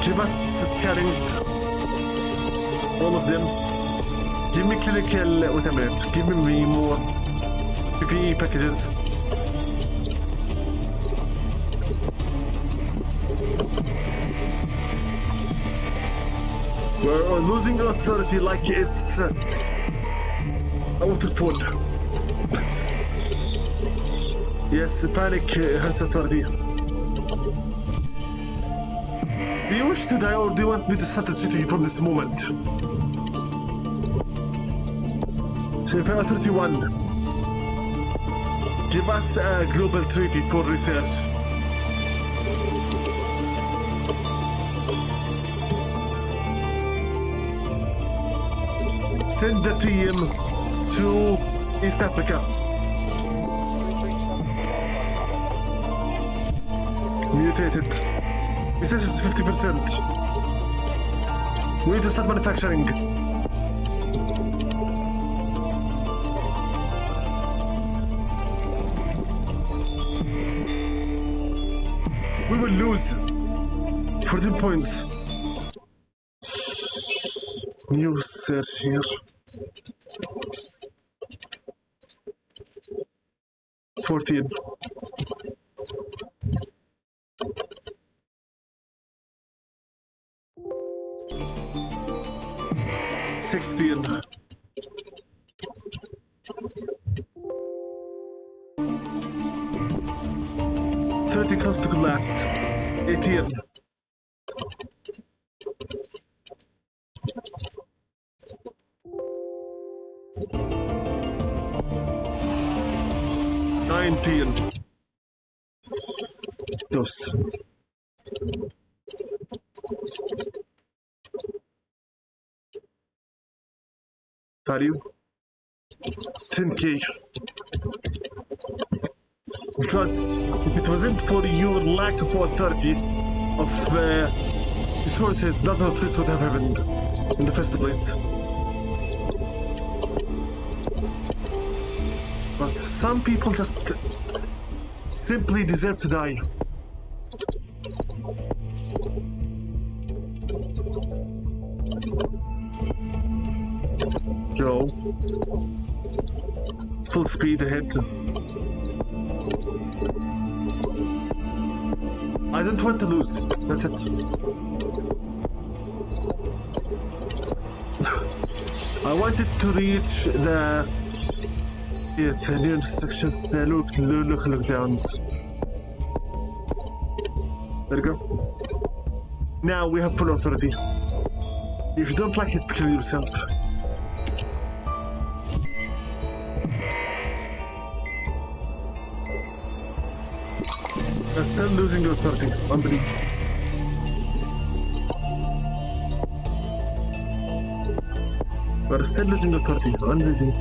Give us scannings. All of them. Give me clinical. Wait a minute. Give me more PPE packages. We're losing authority like it's a waterfall. Yes, panic hurts authority. Do you wish to die or do you want me to start the city from this moment? Authority 1. Give us a global treaty for research. Send the team to East Africa. Mutated. Research is 50%. We need to start manufacturing. We will lose 14 points. New search here. 14. $16. 30 close to collapse. 18. 19. Dos. Value 10k. Because if it wasn't for your lack of authority of resources, none of this would have happened in the first place. But some people just simply deserve to die. Go. Full speed ahead. I don't want to lose. That's it. I wanted to reach the new instructions, the lockdowns. There you go. Now we have full authority. If you don't like it, kill yourself. You're still losing authority. Unbelievable. We're still losing authority. Unbelievable.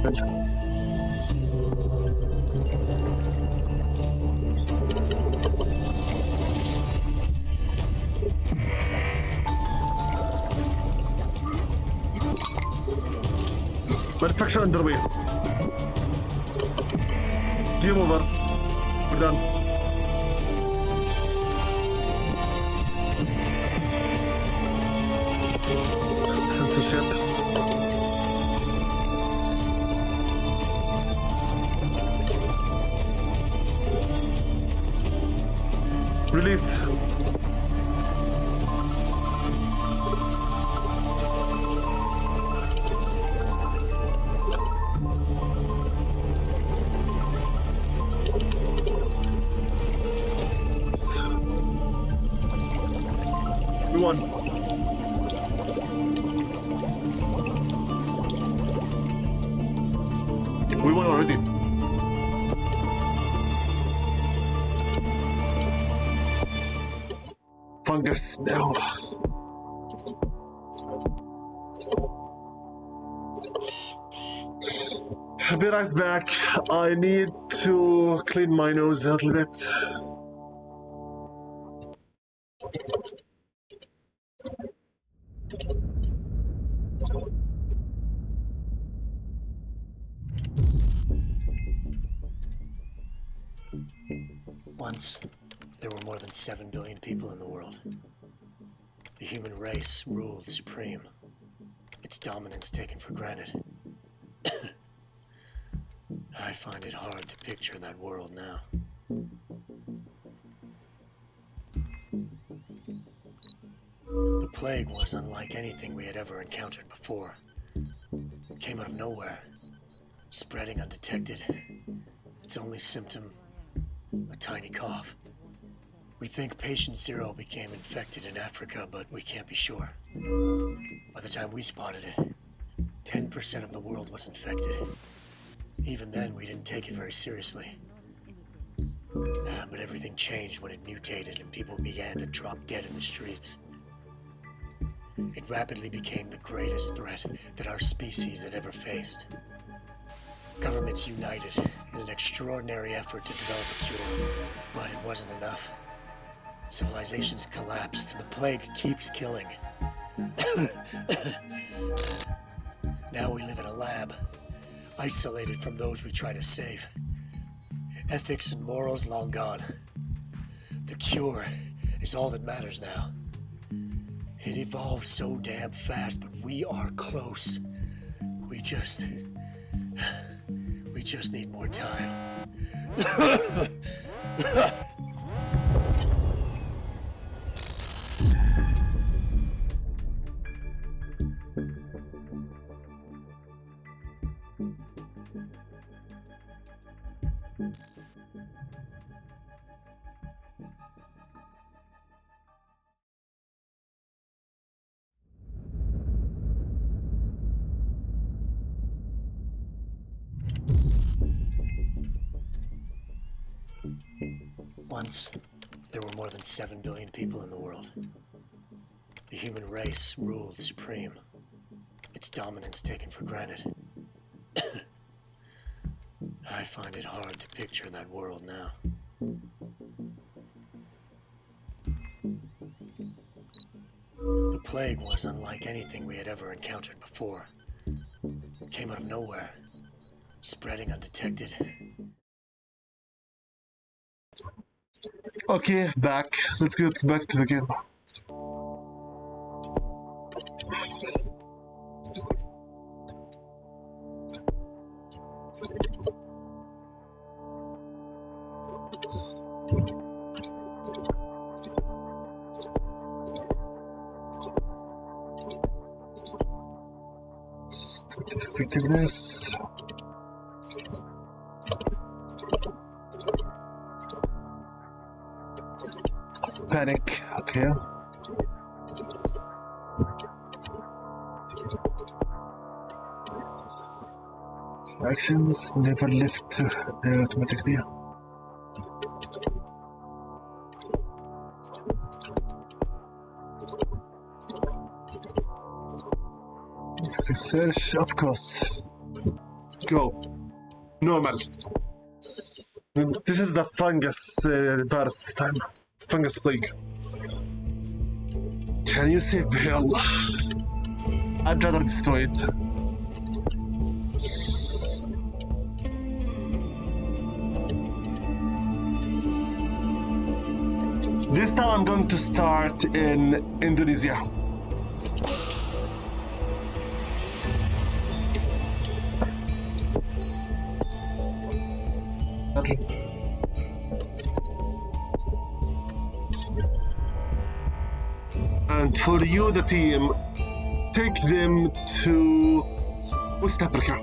Manufacture underway. Game over. We're done. Censorship. Release. We won. We won already. Fungus now. I'll be right back. I need to clean my nose a little bit. Once, there were more than 7 billion people in the world. The human race ruled supreme, its dominance taken for granted. I find it hard to picture that world now. The plague was unlike anything we had ever encountered before. It came out of nowhere, spreading undetected. Its only symptom, a tiny cough. We think patient zero became infected in Africa, but we can't be sure. By the time we spotted it, 10% of the world was infected. Even then, we didn't take it very seriously. But everything changed when it mutated and people began to drop dead in the streets. It rapidly became the greatest threat that our species had ever faced. Governments united in an extraordinary effort to develop a cure, but it wasn't enough. Civilizations collapsed. The plague keeps killing. Now we live in a lab, isolated from those we try to save. Ethics and morals long gone. The cure is all that matters now. It evolves so damn fast, but we are close. We just need more time. Once, there were more than 7 billion people in the world. The human race ruled supreme, its dominance taken for granted. I find it hard to picture that world now. The plague was unlike anything we had ever encountered before. It came out of nowhere, spreading undetected. Okay, back. Let's get back to the game. Effectiveness. Panic. Okay. Actions never left automatically. Research, of course. Go. Normal. This is the fungus virus this time. Fungus plague. Can you save Bill? I'd rather destroy it. This time I'm going to start in Indonesia. And for you, the team, take them to West Africa.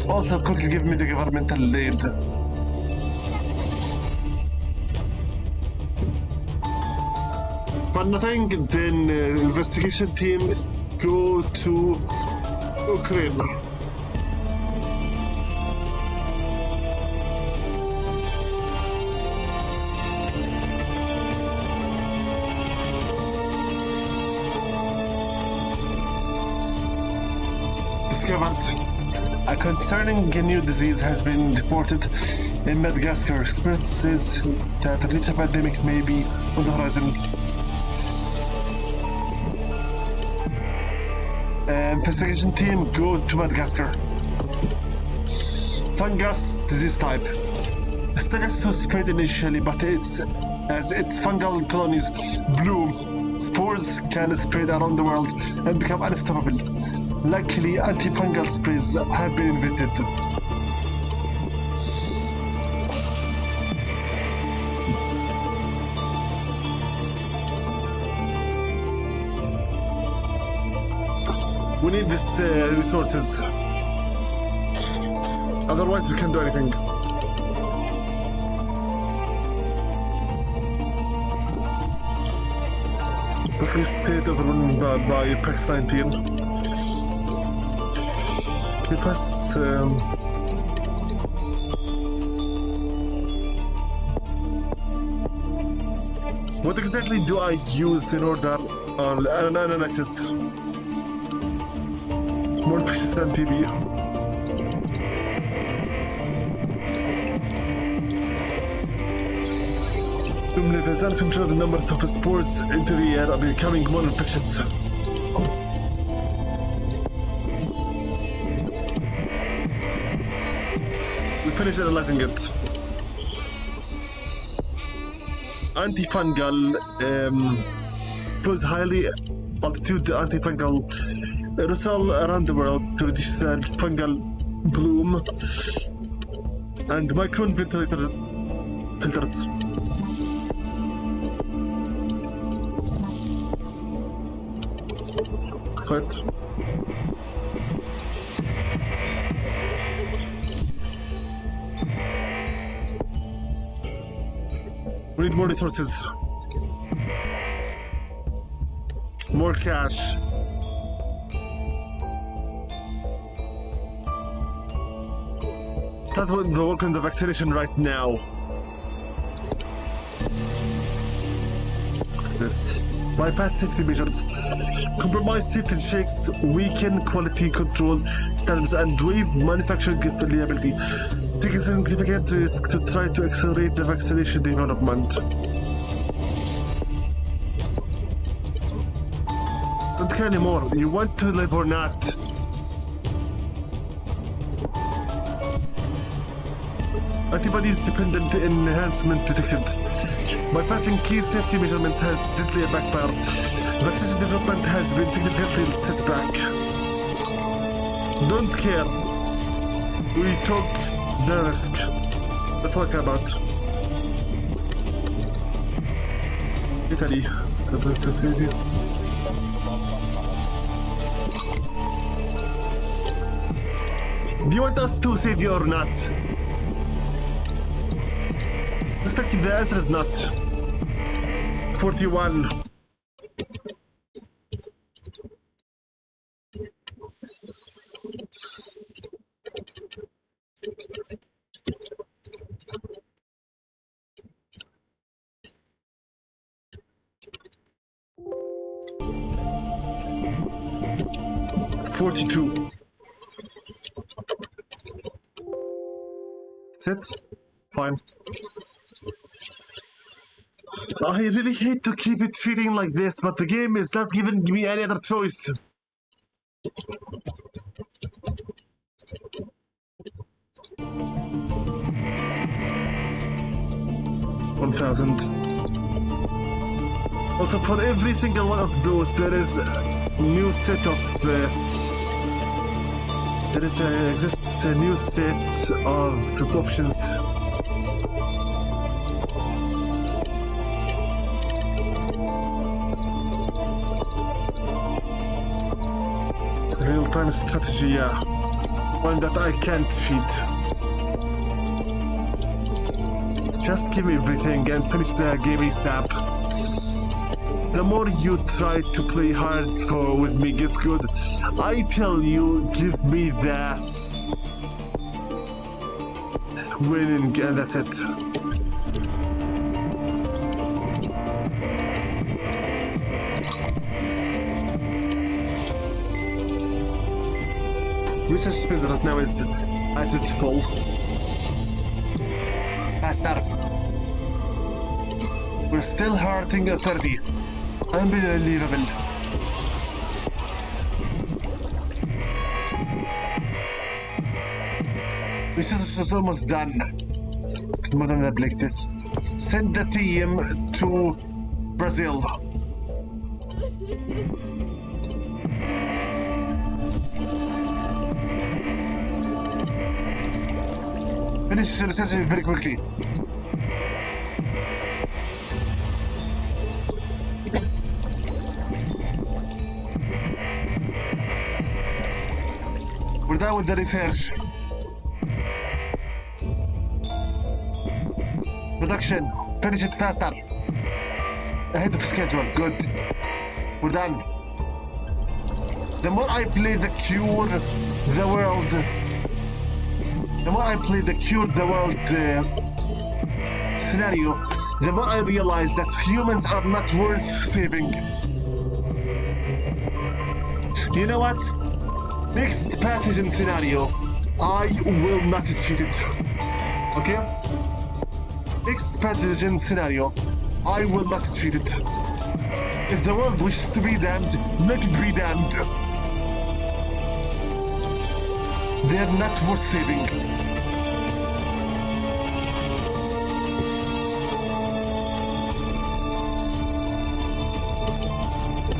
Also, quickly give me the governmental aid. For nothing, then investigation team go to Ukraine. Discovered. A concerning new disease has been reported in Madagascar. Expert says that a lethal pandemic may be on the horizon. Investigation team go to Madagascar. Fungus disease type. Status was spread initially, but its fungal colonies bloom, spores can spread around the world and become unstoppable. Luckily, antifungal sprays have been invented. We need these resources. Otherwise, we can't do anything. The state overrun by PAX-19. Give us what exactly do I use in order on analysis? More fishes than TB. Levels uncontrollable numbers of spores into the air are becoming more infectious. We finished analyzing it. Antifungal plus highly altitude antifungal aerosol around the world to reduce the fungal bloom and micron ventilator filters. Right. We need more resources. More cash. Start with the work on the vaccination right now. What's this? Bypass safety measures. Compromise safety checks, weaken quality control standards, and waive manufacturing liability. Taking significant risks to try to accelerate the vaccination development. Don't care anymore. You want to live or not? Antibodies dependent enhancement detected. Bypassing key safety measurements has deadly backfire. Vaccine development has been significantly set back. Don't care. We took the risk. That's all I care about. Italy. Do you want us to save you or not? Looks like the answer is not. 41. That's it? Fine. I really hate to keep it treating like this, but the game is not giving me any other choice. $1,000. Also, for every single one of those, there is a new set of. Exists a new set of options. Real-time strategy, yeah. One that I can't cheat. Just give me everything and finish the game ASAP. The more you try to play hard with me, get good. I tell you, give me the winning, and that's it. Research speed right now is at its full. Faster. We're still hurting at 30. Unbelievable. Research is almost done. More than I predicted. Send the team to Brazil. Finish research very quickly. We're done with the research. Production, finish it faster. Ahead of schedule, good. We're done. The more I play the Cure the World, the more I play the Cure the World scenario, the more I realize that humans are not worth saving. You know what? Next pathogen scenario, I will not cheat it. Okay? Next pathogen scenario, I will not cheat it. If the world wishes to be damned, let it be damned. They are not worth saving.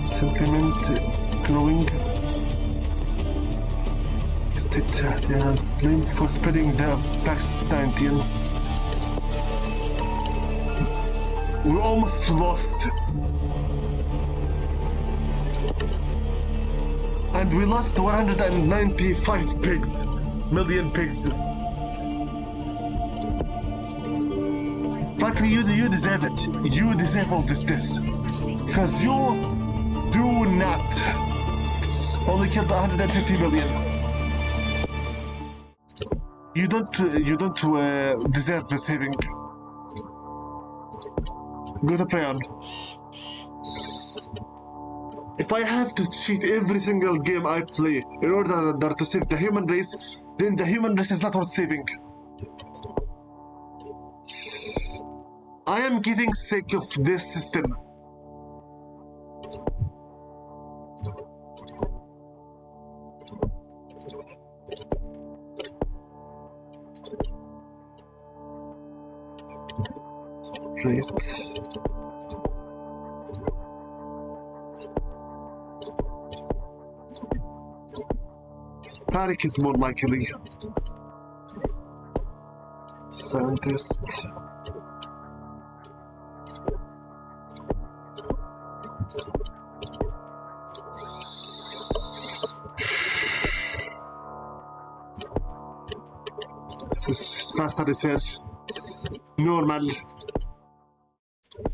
Sentiment growing. They are blamed for spreading the vaccine. We're almost lost. And we lost 195 million pigs. Frankly, you deserve it. You deserve all this death. Because you do not only killed 150 million. You don't deserve the saving. Go to pray on. If I have to cheat every single game I play in order to save the human race, then the human race is not worth saving. I am getting sick of this system. Great. Tariq is more likely. Scientist. This is faster research. Normal.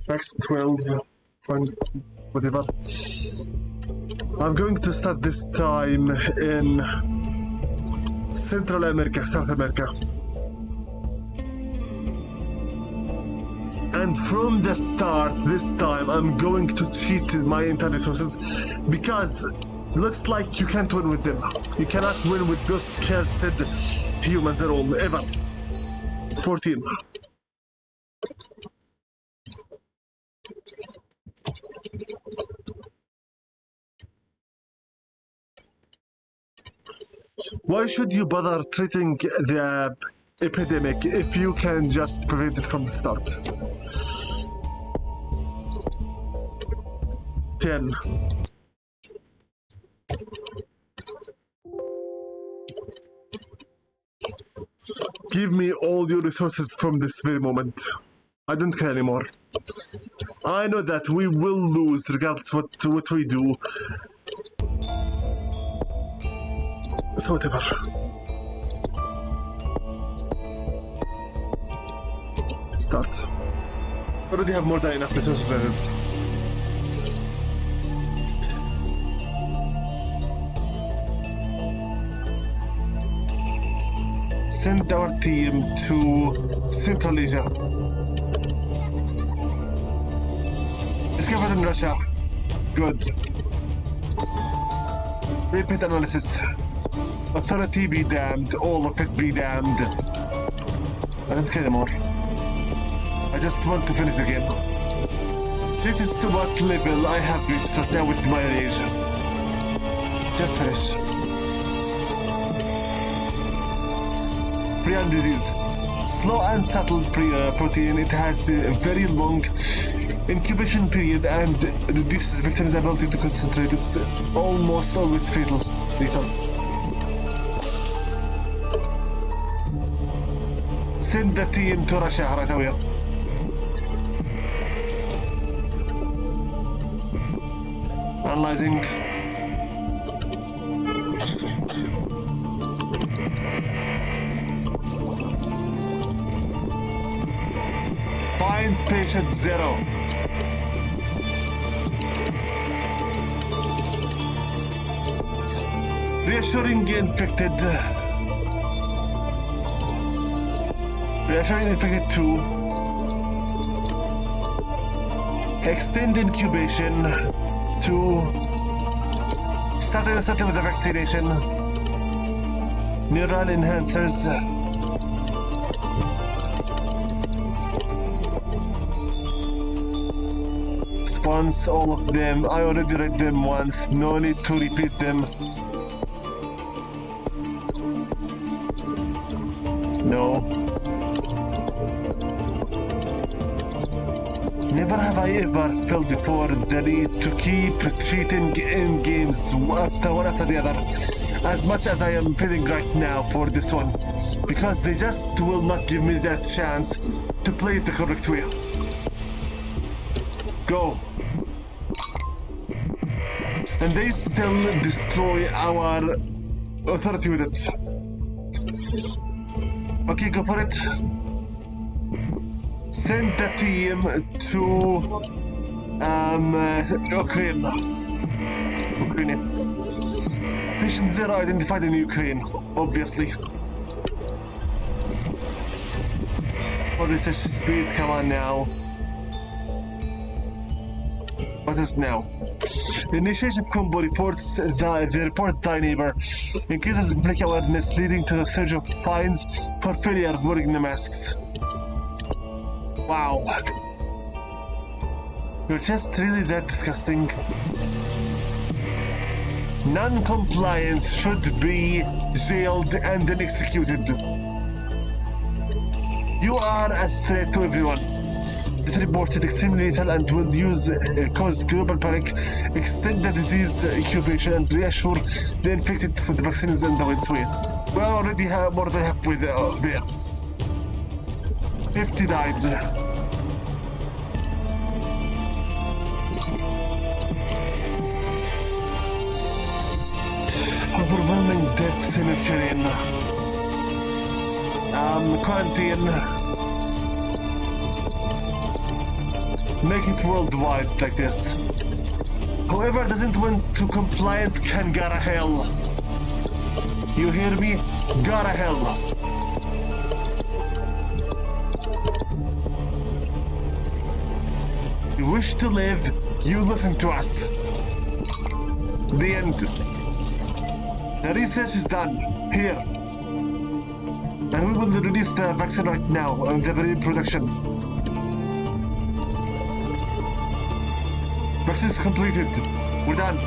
Max 12. Fine. Whatever. I'm going to start this time in Central America, South America. And from the start, this time, I'm going to cheat my internet resources because looks like you can't win with them. You cannot win with those cursed humans at all, ever. 14. Why should you bother treating the epidemic if you can just prevent it from the start? 10. Give me all your resources from this very moment. I don't care anymore. I know that we will lose regardless what we do. So whatever. Start. Already have more than enough resources as is. Send our team to Central Asia. Discovered in Russia. Good. Repeat analysis. Authority be damned, all of it be damned. I don't care anymore. I just want to finish the game. This is what level I have reached right now with my rage. Just finish. Prion disease. Slow and subtle protein. It has a very long incubation period and reduces victims' ability to concentrate. It's almost always fatal. Lethal. Send the team to Russia right away. Analyzing. Find patient 0. Reassuring infected. Reassuring infected 2. Extend incubation 2. Starting with the vaccination. Neural enhancers. Response, all of them. I already read them once. No need to repeat them. No. Never have I ever felt before the need to keep cheating in games after one after the other, as much as I am feeling right now for this one, because they just will not give me that chance to play it the correct way. Go. And they still destroy our authority with it. Okay, go for it. Send the team to Ukraine. Patient 0 identified in Ukraine, obviously. For research speed, come on now. What is now? The initiation combo reports the report thy neighbor increases public awareness, leading to the surge of fines for failure of wearing the masks. Wow. You're just really that disgusting. Non-compliance should be jailed and then executed. You are a threat to everyone. that reported extremely lethal and will cause global panic, extend the disease incubation, and reassure the infected for the vaccine is on the way. We are already more than halfway there. 50 died. Overwhelming deaths in Ukraine. Quarantine. Make it worldwide like this. Whoever doesn't want to compliant can go to hell. You hear me? Go to hell. You wish to live, you listen to us. The end. The research is done. Here. And we will release the vaccine right now and the production. Vaccine is completed. We're done.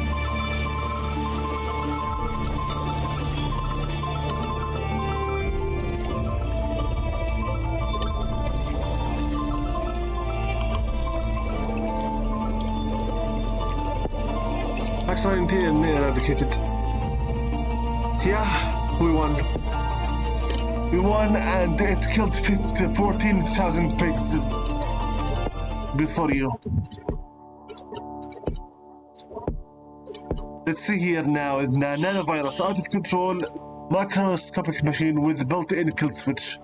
Vaccine eradicated. Yeah, we won. We won and it killed 14,000 pigs. Good for you. Let's see here now. Nanovirus, out of control, microscopic machine with built-in kill switch.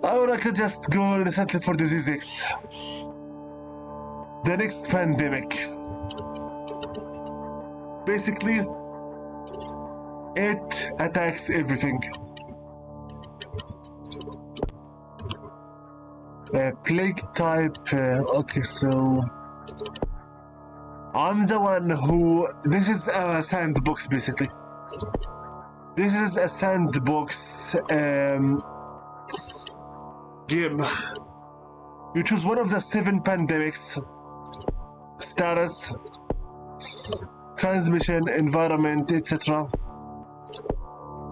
Or I could just go instantly for disease X. The next pandemic. Basically, it attacks everything. Plague type, okay, so I'm the one who, this is a sandbox basically. This is a sandbox game. You choose one of the 7 pandemics, status, transmission, environment, etc.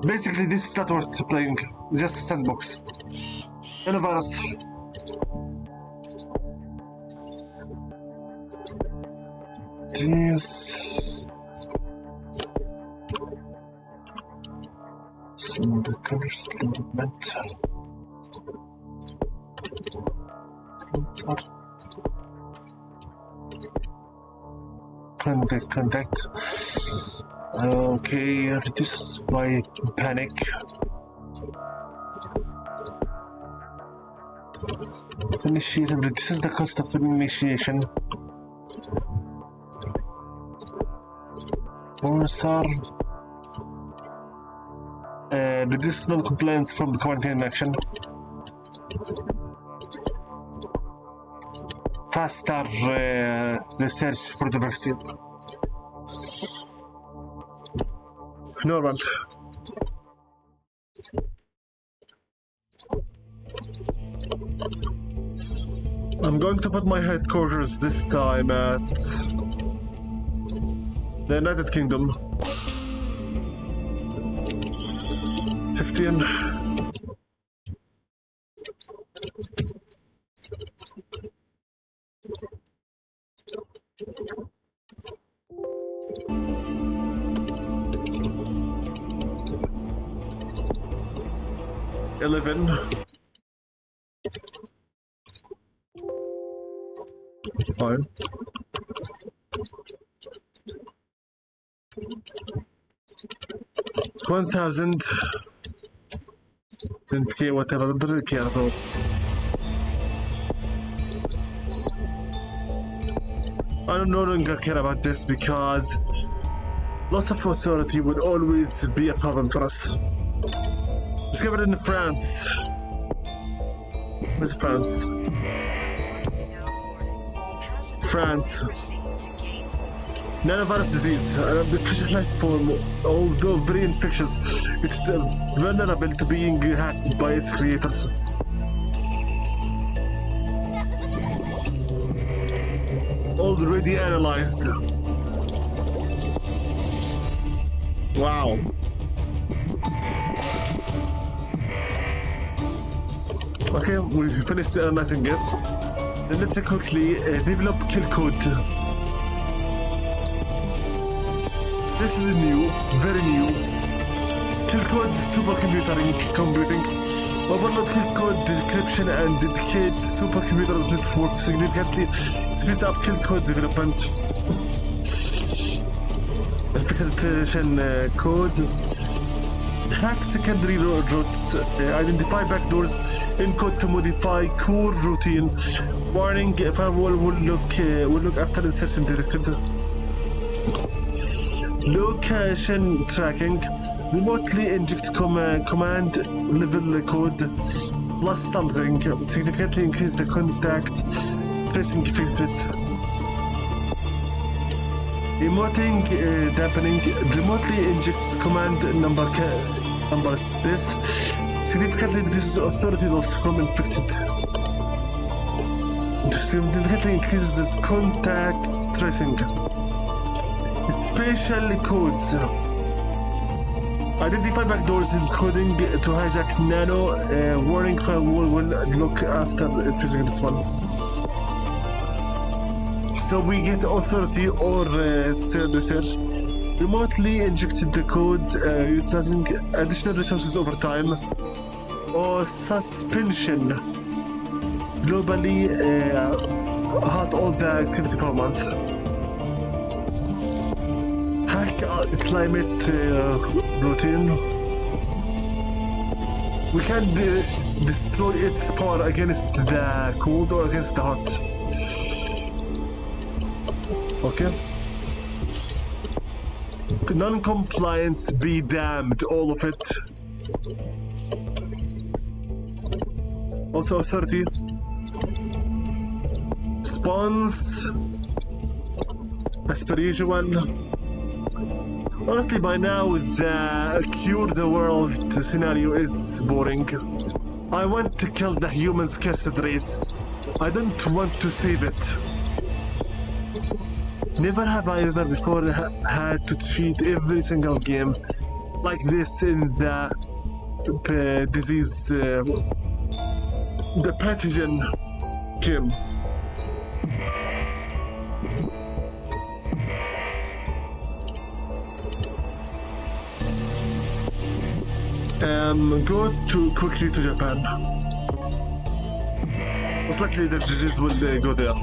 Basically, this is not worth playing. Just a sandbox. And a virus. Jeez. Some the colors development. Contact. Okay, reduce by panic. Initiative reduces the cost of initiation. Sir, reduce non-compliance from the quarantine action. Faster research for the vaccine. Normal. I'm going to put my headquarters this time at the United Kingdom. 15. Fine. 1,000. Didn't care whatever. Didn't care at all. I no longer care about this because loss of authority will always be a problem for us. Discovered in France. Where's France? France. Nanovirus disease, an artificial life form, although very infectious, it is vulnerable to being hacked by its creators. Already analyzed. Wow. Okay, we finished analyzing it. Then let's quickly develop kill code. This is new, very new. Kill code computing. Overload kill code decryption and dedicate supercomputers network significantly speeds up kill code development. Infiltration code. Hack secondary routes. Identify backdoors in code to modify core routine. Warning: firewall will look after insertion detected. Location tracking. Remotely inject command level code plus something. Significantly increase the contact tracing effectiveness. Emoting dampening. Remotely injects command numbers. This significantly reduces authority loss from infected. Significantly increases contact tracing. Special codes. Identify backdoors encoding to hijack nano. Warning: firewall will look after fixing this one. So we get authority or research. Remotely injected the code utilizing additional resources over time. Or suspension. Globally halt all the activity for a month. Hack climate routine. We can destroy its power against the cold or against the hot. Okay. Non-compliance be damned, all of it. Also authority. Spawns as per usual. Honestly, by now the cure the world scenario is boring. I want to kill the humans' cursed race. I don't want to save it. Never have I ever before had to cheat every single game like this in the disease, the pathogen game. Go quickly to Japan. Most likely the disease will go there.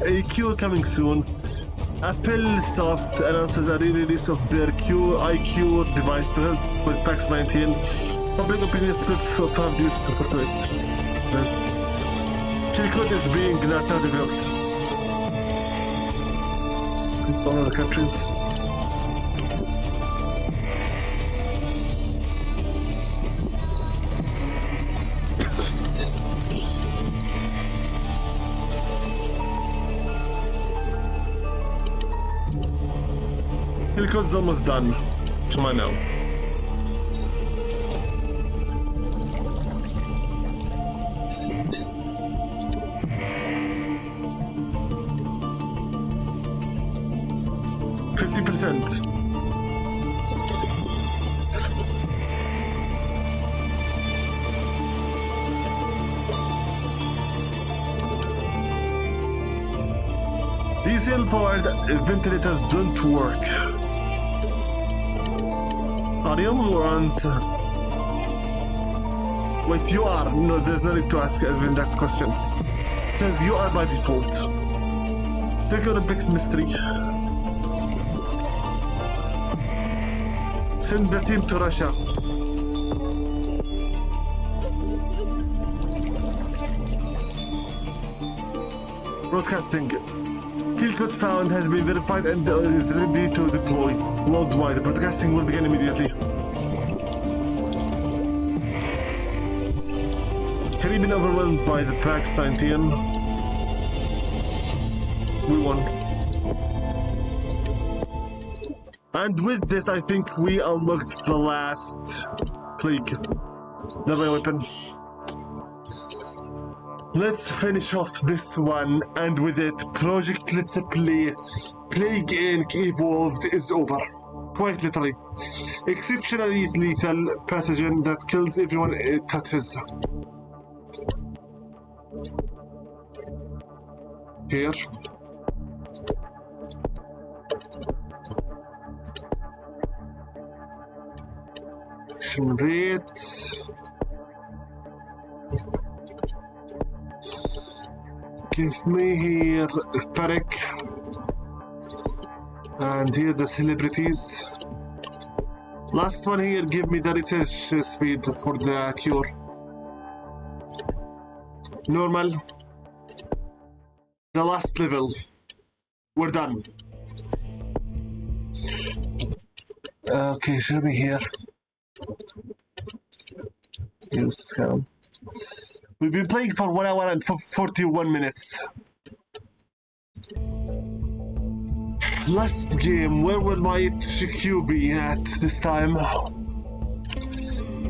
A cure coming soon. Apple Soft announces a re-release of their iCure device to help with PAX 19. Public opinion splits of 5 years to 48. Yes. Kill code is being now developed. In all other countries. Kill code's almost done. Come on now. Diesel-powered ventilators don't work. Are you morons? Wait, you are. No, there's no need to ask that question. It says you are by default. Take Olympics mystery. Send the team to Russia. Broadcasting. Kill code found has been verified and is ready to deploy worldwide. Broadcasting will begin immediately. Caribbean overwhelmed by the PAX 19. We won. And with this, I think we unlocked the last plague. The weapon. Let's finish off this one, and with it, Project Let's Play Plague Inc. Evolved is over. Quite literally. Exceptionally lethal pathogen that kills everyone it touches. Here. Action rate. Give me here Parik. And here the celebrities. Last one here, give me the research speed for the cure. Normal. The last level. We're done. Okay, show me here. Use scan. We've been playing for 1 hour and 41 minutes. Last game, where will my HQ be at this time?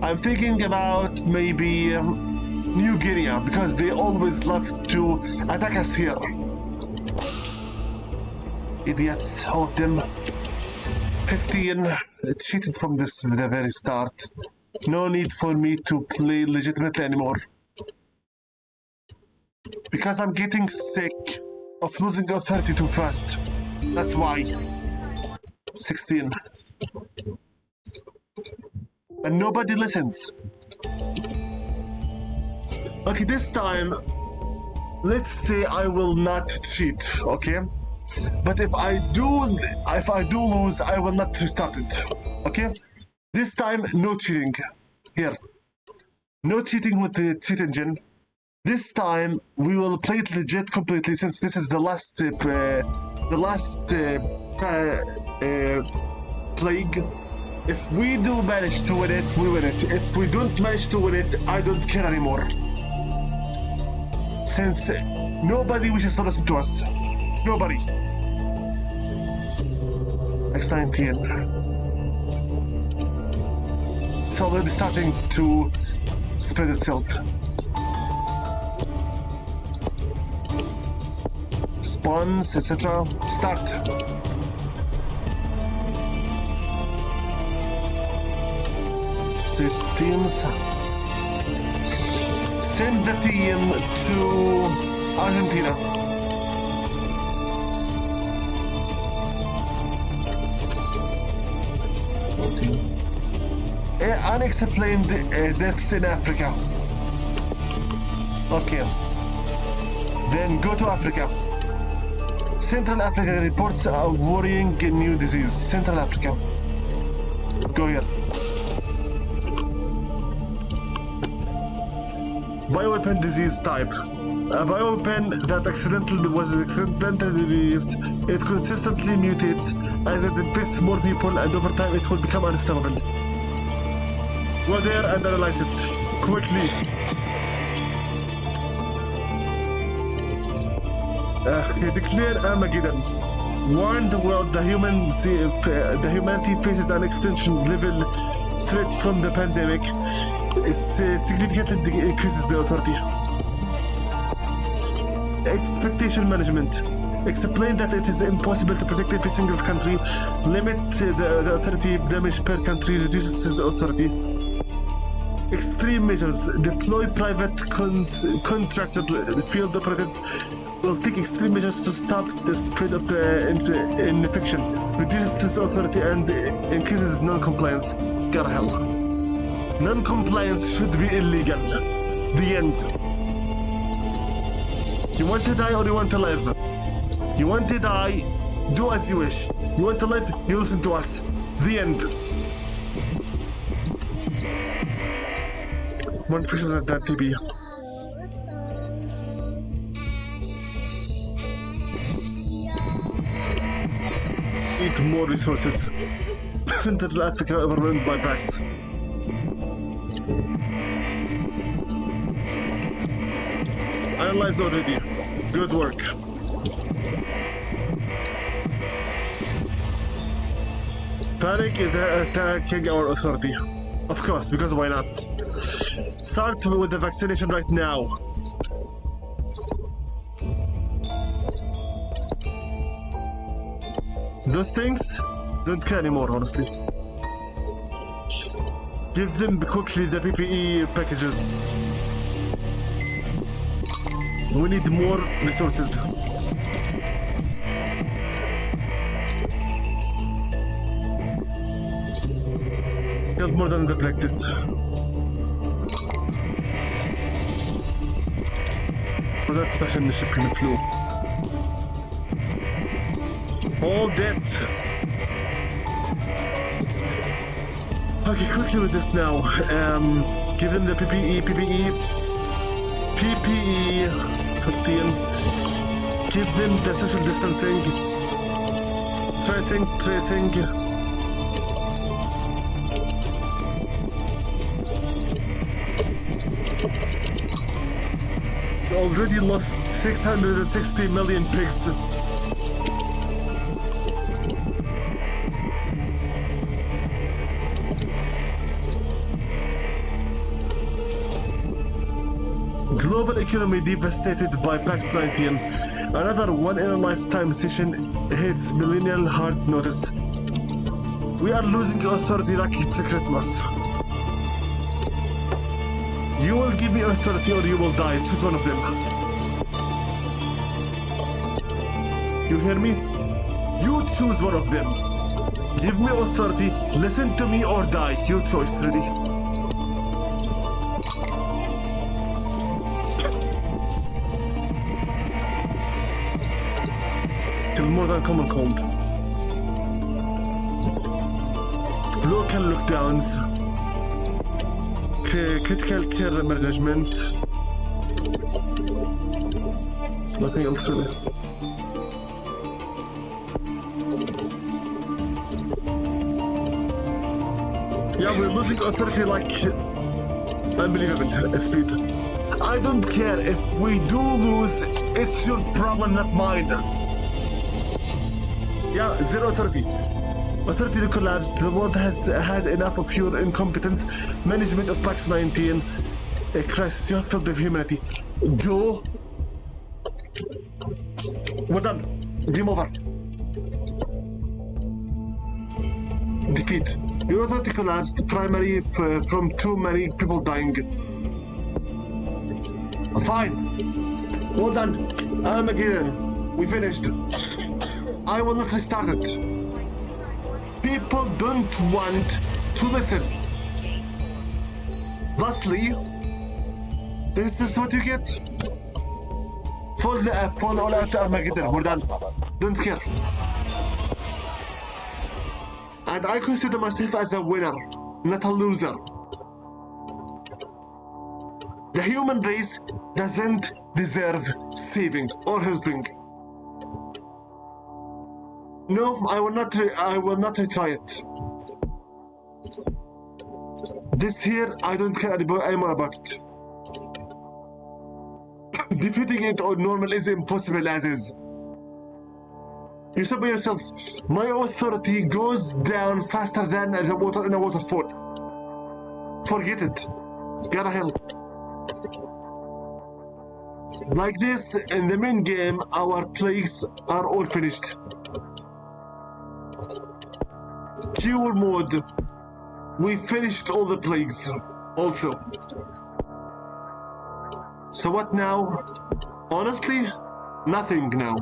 I'm thinking about maybe New Guinea, because they always love to attack us here. Idiots, all of them. 15. Cheated from the very start. No need for me to play legitimately anymore. Because I'm getting sick of losing authority too fast. That's why. 16. And nobody listens. Okay, this time, let's say I will not cheat, okay? But if I do lose, I will not restart it, okay? This time, no cheating. Here. No cheating with the cheat engine. This time, we will play it legit completely, since this is the last plague. If we do manage to win it, we win it. If we don't manage to win it, I don't care anymore. Since nobody wishes to listen to us. Nobody. X19. It's already starting to spread itself. Spawns, etc. Start. Systems. Send the team to Argentina. Unexplained deaths in Africa. Okay. Then go to Africa. Central Africa reports a worrying new disease. Central Africa. Go here. Bioweapon disease type. A bioweapon that was accidentally released. It consistently mutates as it infects more people, and over time it will become unstoppable. Go there and analyze it quickly. Declare Armageddon. Warn the world the humanity faces an extinction level threat from the pandemic. It significantly increases the authority. Expectation management. Explain that it is impossible to protect every single country. Limit the authority damage per country. Reduces authority. Extreme measures. Deploy private contracted field operatives. Will take extreme measures to stop the spread of the infection. Reduces authority and increases non-compliance. God hell. Non-compliance should be illegal. The end. You want to die or you want to live? You want to die, do as you wish. You want to live, you listen to us. The end. One fixes at that TB. Need more resources. Central Africa overrun by packs. Analyzed already. Good work. Panic is attacking our authority. Of course, because why not? Start with the vaccination right now. Those things don't care anymore, honestly. Give them quickly the PPE packages. We need more resources. Killed more than depleted. Oh, that special in the ship in the flew. All dead. Okay, quickly with this now. Give them the PPE, 15. Give them the social distancing. Tracing. We already lost 660 million pigs. Global economy devastated by PAX-19. Another one-in-a-lifetime session hits millennial hard notice. We are losing authority like it's Christmas. You will give me authority or you will die. Choose one of them. You hear me? You choose one of them. Give me authority, listen to me or die. Your choice, ready? Till more than common cold. Local lockdowns. Critical care management. Nothing else really. Yeah, we're losing authority like unbelievable speed. I don't care if we do lose, it's your problem, not mine. Yeah, zero authority. Authority to collapse. The world has had enough of your incompetence. Management of PAX-19. A crisis. You have failed the humanity. Go. We're done. Game over. Defeat. Your authority collapsed primarily from too many people dying. Fine. Well done. Armageddon. We finished. I will not restart it. People don't want to listen. Thusly, this is what you get. Fall all out to Armageddon. We're done. Don't care. And I consider myself as a winner, not a loser. The human race doesn't deserve saving or helping. No, I will not retry it. This here, I don't care anymore about it. Defeating it on normal is impossible as is. You said by yourselves, my authority goes down faster than the water in a waterfall. Forget it. Gotta hell. Like this, in the main game, our plagues are all finished. Cure mode. We finished all the plagues. Also. So what now? Honestly, nothing now.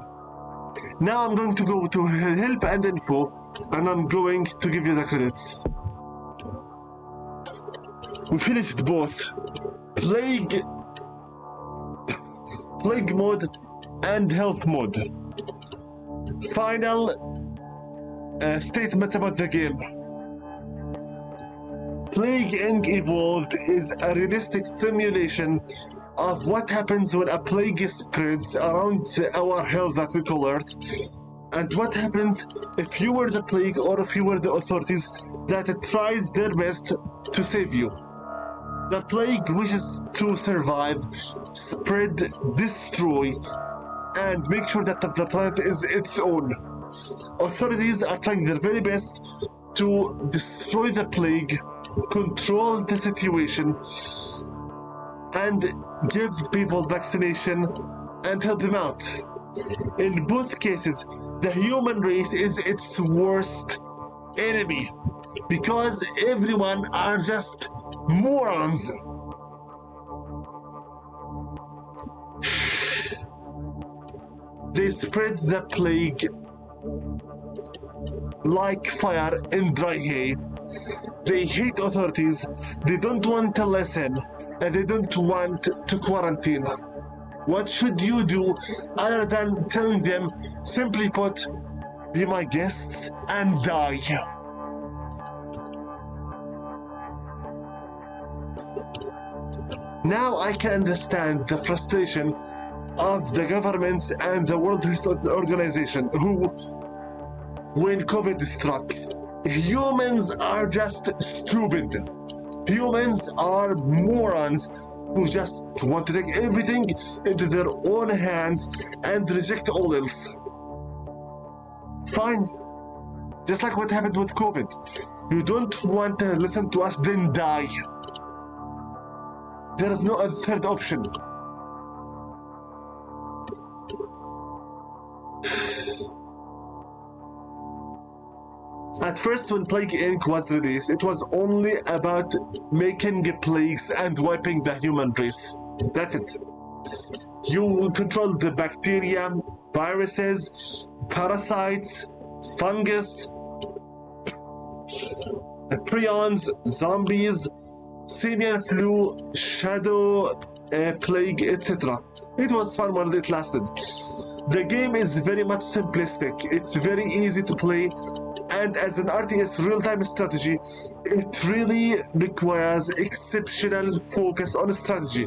Now I'm going to go to help and info, and I'm going to give you the credits. We finished both plague mode and health mode. Final statements about the game. Plague Inc. Evolved is a realistic simulation of what happens when a plague spreads around our hell that we call Earth, and what happens if you were the plague or if you were the authorities that tries their best to save you. The plague wishes to survive, spread, destroy, and make sure that the planet is its own. Authorities are trying their very best to destroy the plague, control the situation, and give people vaccination and help them out. In both cases, The human race is its worst enemy because everyone are just morons. They spread the plague like fire in dry hay. They hate authorities, they don't want to listen, and they don't want to quarantine. What should you do other than telling them, simply put, be my guests and die? Now I can understand the frustration of the governments and the World Health Organization who, when COVID struck, humans are just stupid. Humans are morons who just want to take everything into their own hands and reject all else. Fine. Just like what happened with COVID. You don't want to listen to us, then die. There is no other third option. At first, when Plague Inc. was released, it was only about making plagues and wiping the human race. That's it. You will control the bacteria, viruses, parasites, fungus, prions, zombies, simian flu, shadow plague, etc. It was fun while it lasted. The game is very much simplistic. It's very easy to play. And as an RTS real-time strategy, it really requires exceptional focus on strategy.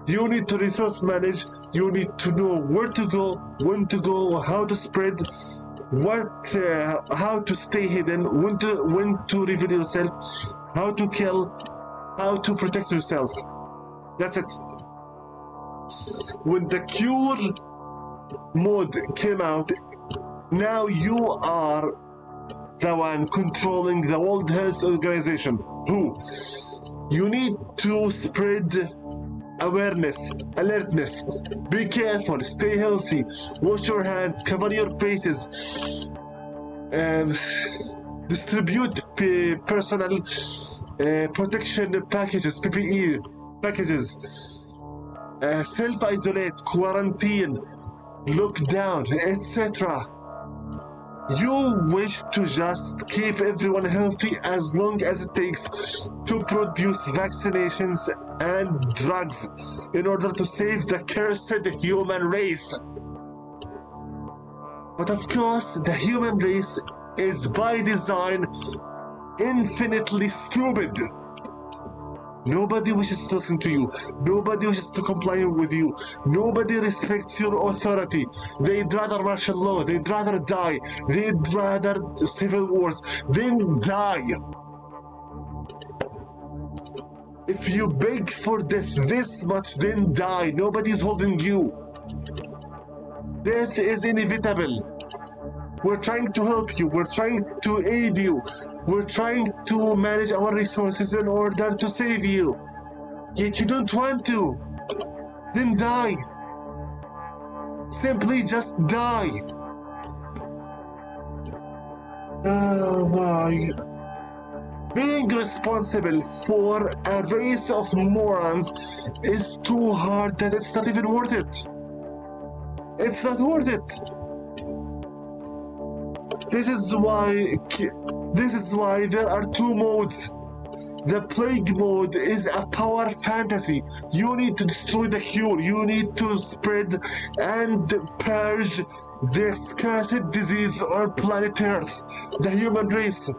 You need to resource manage, you need to know where to go, when to go, how to spread, how to stay hidden, when to reveal yourself, how to kill, how to protect yourself. That's it. When the cure mode came out, now you are the one controlling the World Health Organization. Who? You need to spread awareness, alertness. Be careful, stay healthy, wash your hands, cover your faces, distribute personal protection packages, PPE packages, self-isolate, quarantine, lockdown, etc. You wish to just keep everyone healthy as long as it takes to produce vaccinations and drugs in order to save the cursed human race. But of course, the human race is by design infinitely stupid. Nobody wishes to listen to you. Nobody wishes to comply with you. Nobody respects your authority. They'd rather martial law. They'd rather die. They'd rather civil wars. Then die. If you beg for death this much, then die. Nobody's holding you. Death is inevitable. We're trying to help you. We're trying to aid you. We're trying to manage our resources in order to save you. Yet you don't want to. Then die. Simply just die. Oh my. Being responsible for a race of morons is too hard that it's not even worth it. It's not worth it. This is why there are two modes. The plague mode is a power fantasy. You need to destroy the cure. You need to spread and purge this cursed disease on planet Earth, the human race.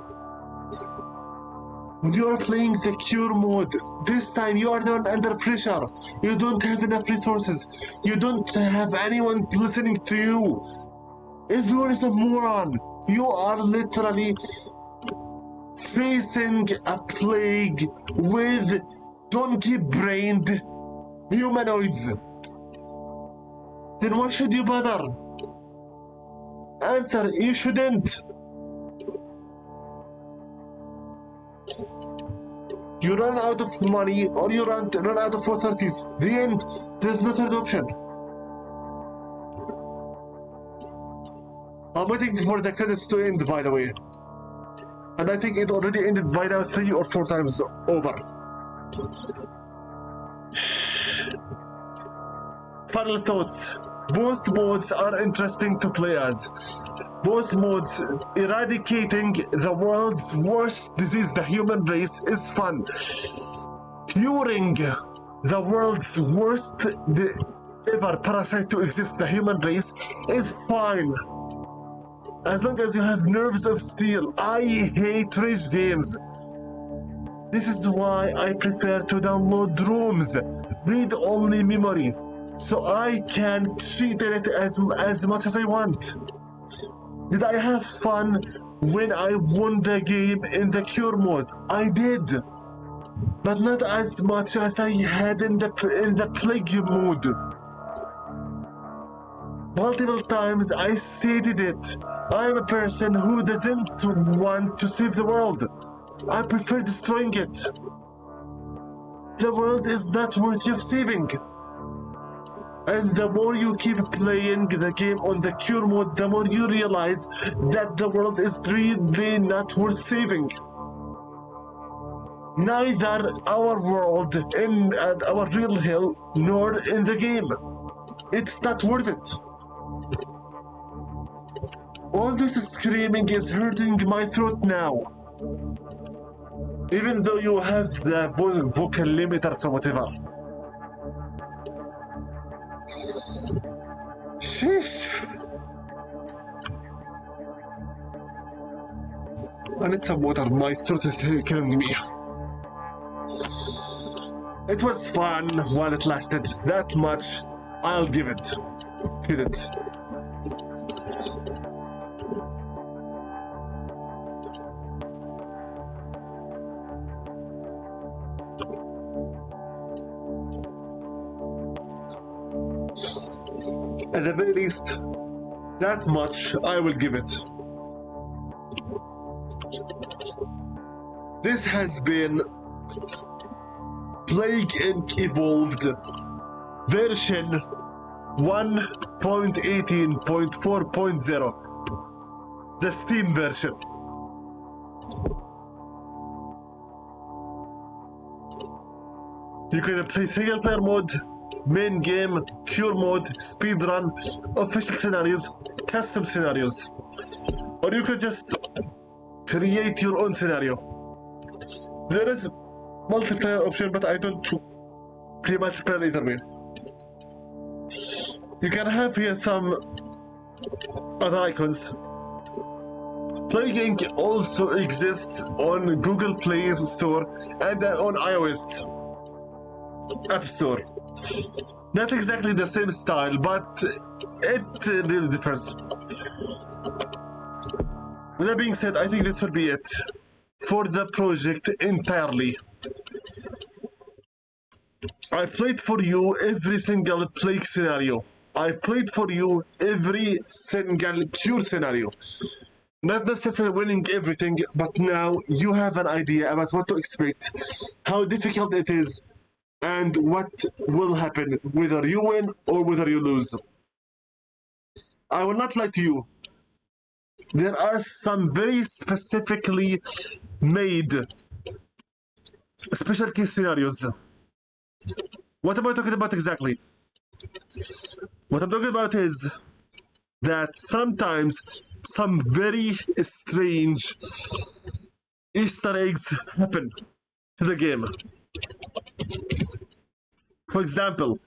When you are playing the cure mode, this time you are the one under pressure. You don't have enough resources. You don't have anyone listening to you. Everyone is a moron. You are literally facing a plague with donkey-brained humanoids. Then why should you bother? Answer, you shouldn't. You run out of money or you run out of authorities. The end. There's no third option. I'm waiting for the credits to end, by the way. And I think it already ended by now 3 or 4 times over. Final thoughts. Both modes are interesting to play as. Both modes, eradicating the world's worst disease, the human race, is fun. Curing the world's worst ever parasite to exist, the human race, is fine. As long as you have nerves of steel. I hate rage games. This is why I prefer to download ROMs, read-only memory, so I can cheat in it as much as I want. Did I have fun when I won the game in the cure mode? I did, but not as much as I had in the plague mode. Multiple times I stated it. I am a person who doesn't want to save the world. I prefer destroying it. The world is not worthy of saving. And the more you keep playing the game on the cure mode, the more you realize that the world is really not worth saving. Neither our world in our real hell, nor in the game. It's not worth it. All this screaming is hurting my throat now. Even though you have the vocal limiters or whatever. Sheesh. I need some water, my throat is killing me. It was fun while it lasted. That much I'll give it. Hit it. At the very least, that much I will give it. This has been Plague Inc. Evolved version 1.18.4.0, the Steam version. You can play single player mode, main game, cure mode, speedrun, official scenarios, custom scenarios. Or you could just create your own scenario. There is multiplayer option, but I don't play multiplayer either way. You can have here some other icons. Plague Inc. also exists on Google Play Store and on iOS App Store. Not exactly the same style, but it really differs. With that being said, I think this will be it for the project entirely. I played for you every single plague scenario. I played for you every single cure scenario. Not necessarily winning everything, but now you have an idea about what to expect, how difficult it is, and what will happen, whether you win or whether you lose. I will not lie to you. There are some very specifically made special case scenarios. What am I talking about exactly? What I'm talking about is that sometimes some very strange Easter eggs happen to the game. For example,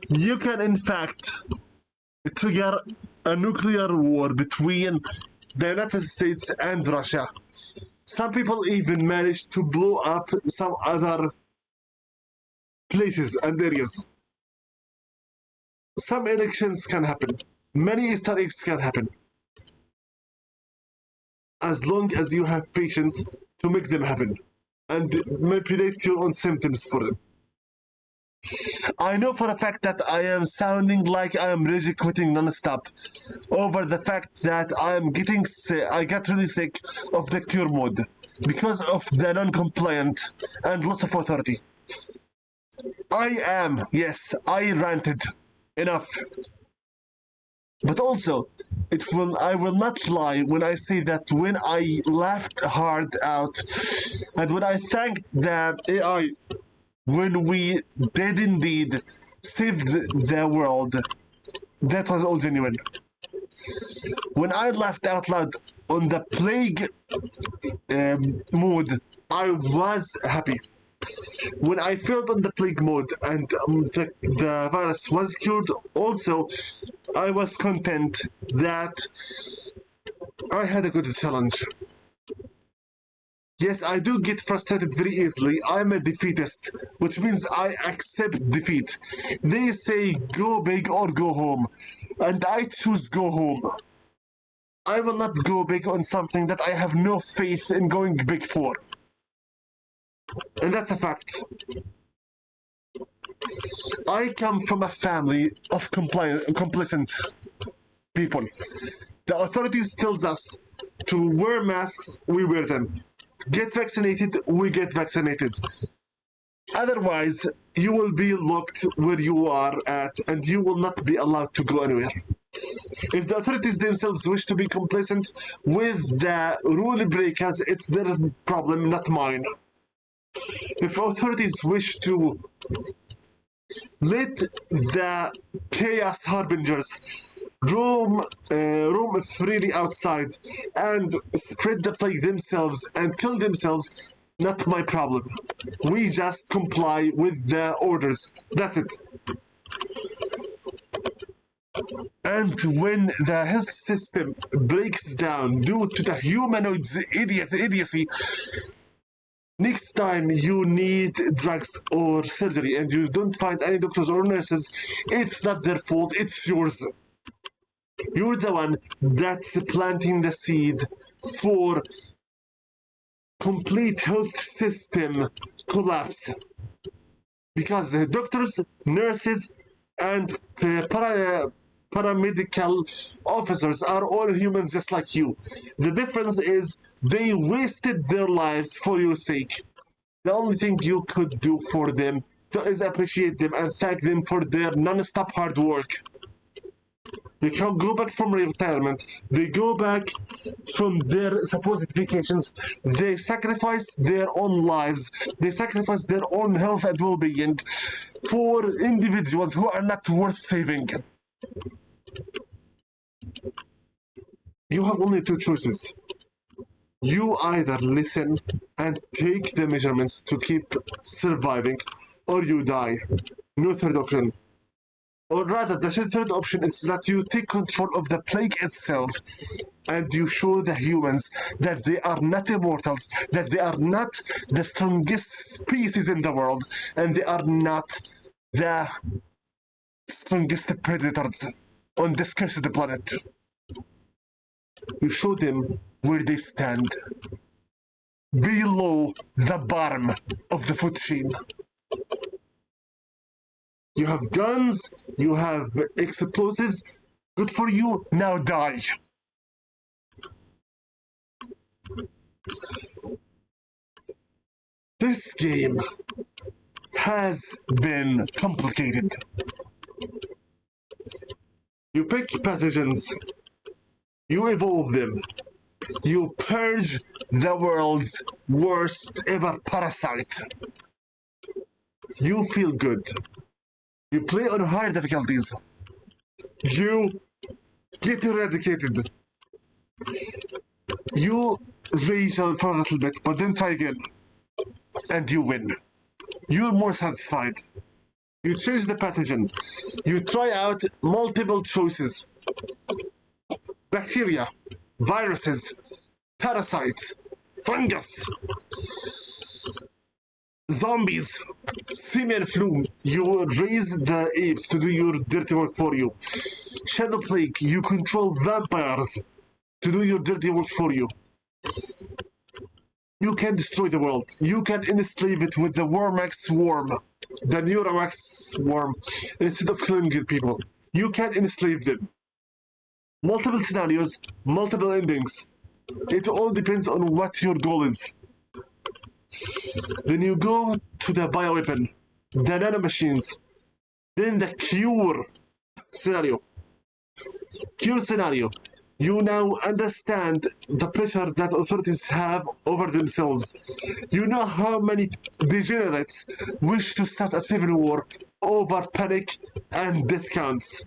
you can in fact trigger a nuclear war between the United States and Russia. Some people even managed to blow up some other places and areas. Some elections can happen. Many Easter eggs can happen. As long as you have patience to make them happen and manipulate your own symptoms for them. I know for a fact that I am sounding like I am rage quitting non-stop over the fact that I got really sick of the cure mode because of the non-compliant and loss of authority. Yes, I ranted enough. But also, I will not lie when I say that when I laughed hard out and when I thanked the AI when we did indeed save the world, that was all genuine. When I laughed out loud on the plague mode, I was happy. When I failed on the plague mode and the virus was cured, also, I was content that I had a good challenge. Yes, I do get frustrated very easily. I'm a defeatist, which means I accept defeat. They say go big or go home, and I choose go home. I will not go big on something that I have no faith in going big for. And that's a fact. I come from a family of complacent people. The authorities tells us to wear masks, we wear them. Get vaccinated, we get vaccinated. Otherwise, you will be locked where you are at and you will not be allowed to go anywhere. If the authorities themselves wish to be complacent with the rule breakers, it's their problem, not mine. If authorities wish to let the chaos harbingers roam freely outside and spread the plague themselves and kill themselves, not my problem. We just comply with the orders. That's it. And when the health system breaks down due to the humanoids' idiocy, next time you need drugs or surgery and you don't find any doctors or nurses, it's not their fault, it's yours. You're the one that's planting the seed for complete health system collapse. Because doctors, nurses, and paramedical officers are all humans just like you. The difference is they wasted their lives for your sake. The only thing you could do for them is appreciate them and thank them for their non-stop hard work. They can go back from retirement. They go back from their supposed vacations. They sacrifice their own lives. They sacrifice their own health and well-being for individuals who are not worth saving. You have only two choices. You either listen and take the measurements to keep surviving, or you die. No third option. Or rather, the third option is that you take control of the plague itself and you show the humans that they are not immortals, that they are not the strongest species in the world, and they are not the strongest predators on this cursed planet. You show them where they stand, below the bottom of the food chain. You have guns, you have explosives, good for you, now die. This game has been complicated. You pick pathogens, you evolve them, you purge the world's worst ever parasite. You feel good. You play on higher difficulties. You get eradicated. You rage for a little bit, but then try again. And you win. You're more satisfied. You change the pathogen. You try out multiple choices. Bacteria, viruses, parasites, fungus, zombies, simian flu. You raise the apes to do your dirty work for you. Shadow plague. You control vampires to do your dirty work for you. You can destroy the world. You can enslave it with the Wormax swarm, the Neuromax swarm, instead of killing your people. You can enslave them. Multiple scenarios, multiple endings. It all depends on what your goal is. Then you go to the bioweapon, the nanomachines, then the cure scenario. Cure scenario. You now understand the pressure that authorities have over themselves. You know how many degenerates wish to start a civil war over panic and death counts.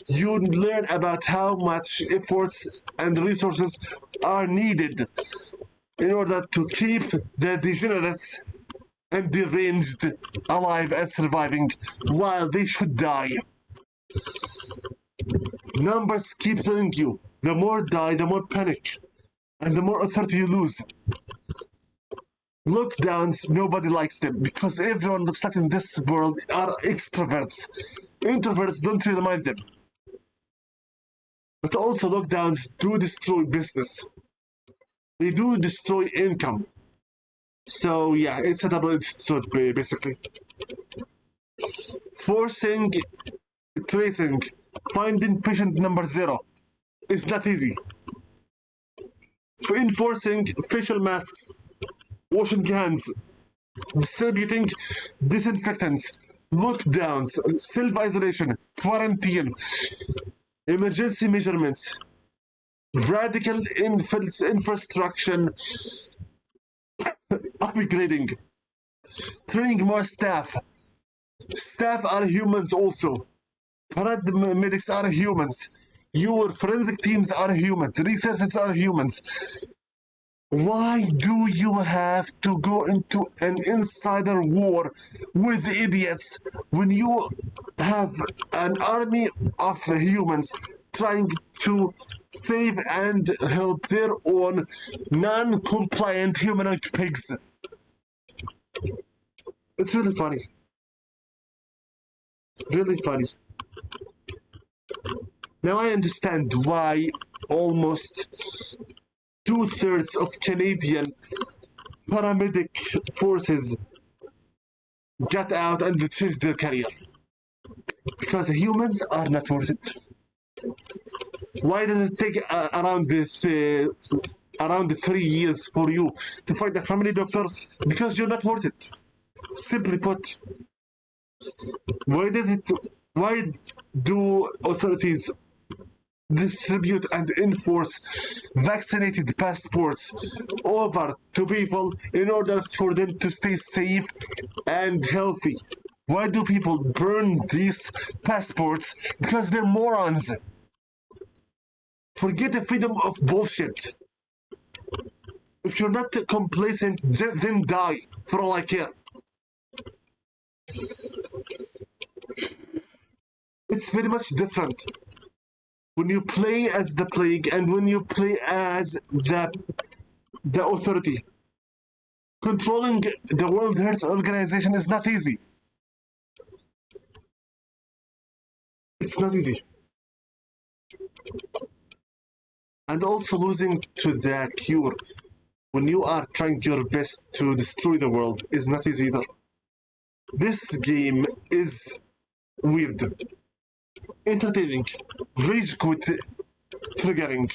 You learn about how much efforts and resources are needed in order to keep the degenerates and deranged alive and surviving while they should die. Numbers keep telling you the more die, the more panic, and the more authority you lose. Lockdowns, nobody likes them because everyone looks like in this world are extroverts. Introverts don't really mind them. But also, lockdowns do destroy business. They do destroy income. So, yeah, it's a double-edged sword, basically. Forcing tracing, finding patient number 0 is not easy. For enforcing facial masks, washing hands, distributing disinfectants, lockdowns, self-isolation, quarantine, emergency measurements, radical infrastructure upgrading, training more staff. Staff are humans also. Paramedics are humans. Your forensic teams are humans. Researchers are humans. Why do you have to go into an insider war with idiots when you have an army of humans trying to save and help their own non-compliant humanoid pigs? It's really funny. Really funny. Now I understand why almost 2/3 of Canadian paramedic forces got out and changed their career. Because humans are not worth it. Why does it take around 3 years for you to find a family doctor? Because you're not worth it. Simply put. Why do authorities distribute and enforce vaccinated passports over to people in order for them to stay safe and healthy? Why do people burn these passports? Because they're morons. Forget the freedom of bullshit. If you're not complacent, then die, for all I care. It's very much different when you play as the plague and when you play as the authority. Controlling the World Health Organization is not easy. It's not easy. And also losing to the cure when you are trying your best to destroy the world is not easy either. This game is weird, entertaining, rage quit triggering,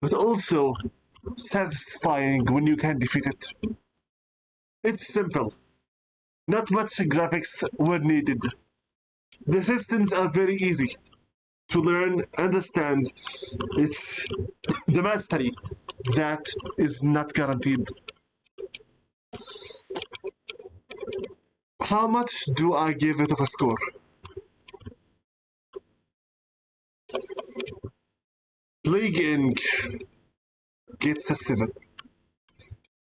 but also satisfying when you can defeat it. It's simple. Not much graphics were needed. The systems are very easy to learn, understand. It's the mastery that is not guaranteed. How much do I give it of a score? Plague Inc. gets a 7.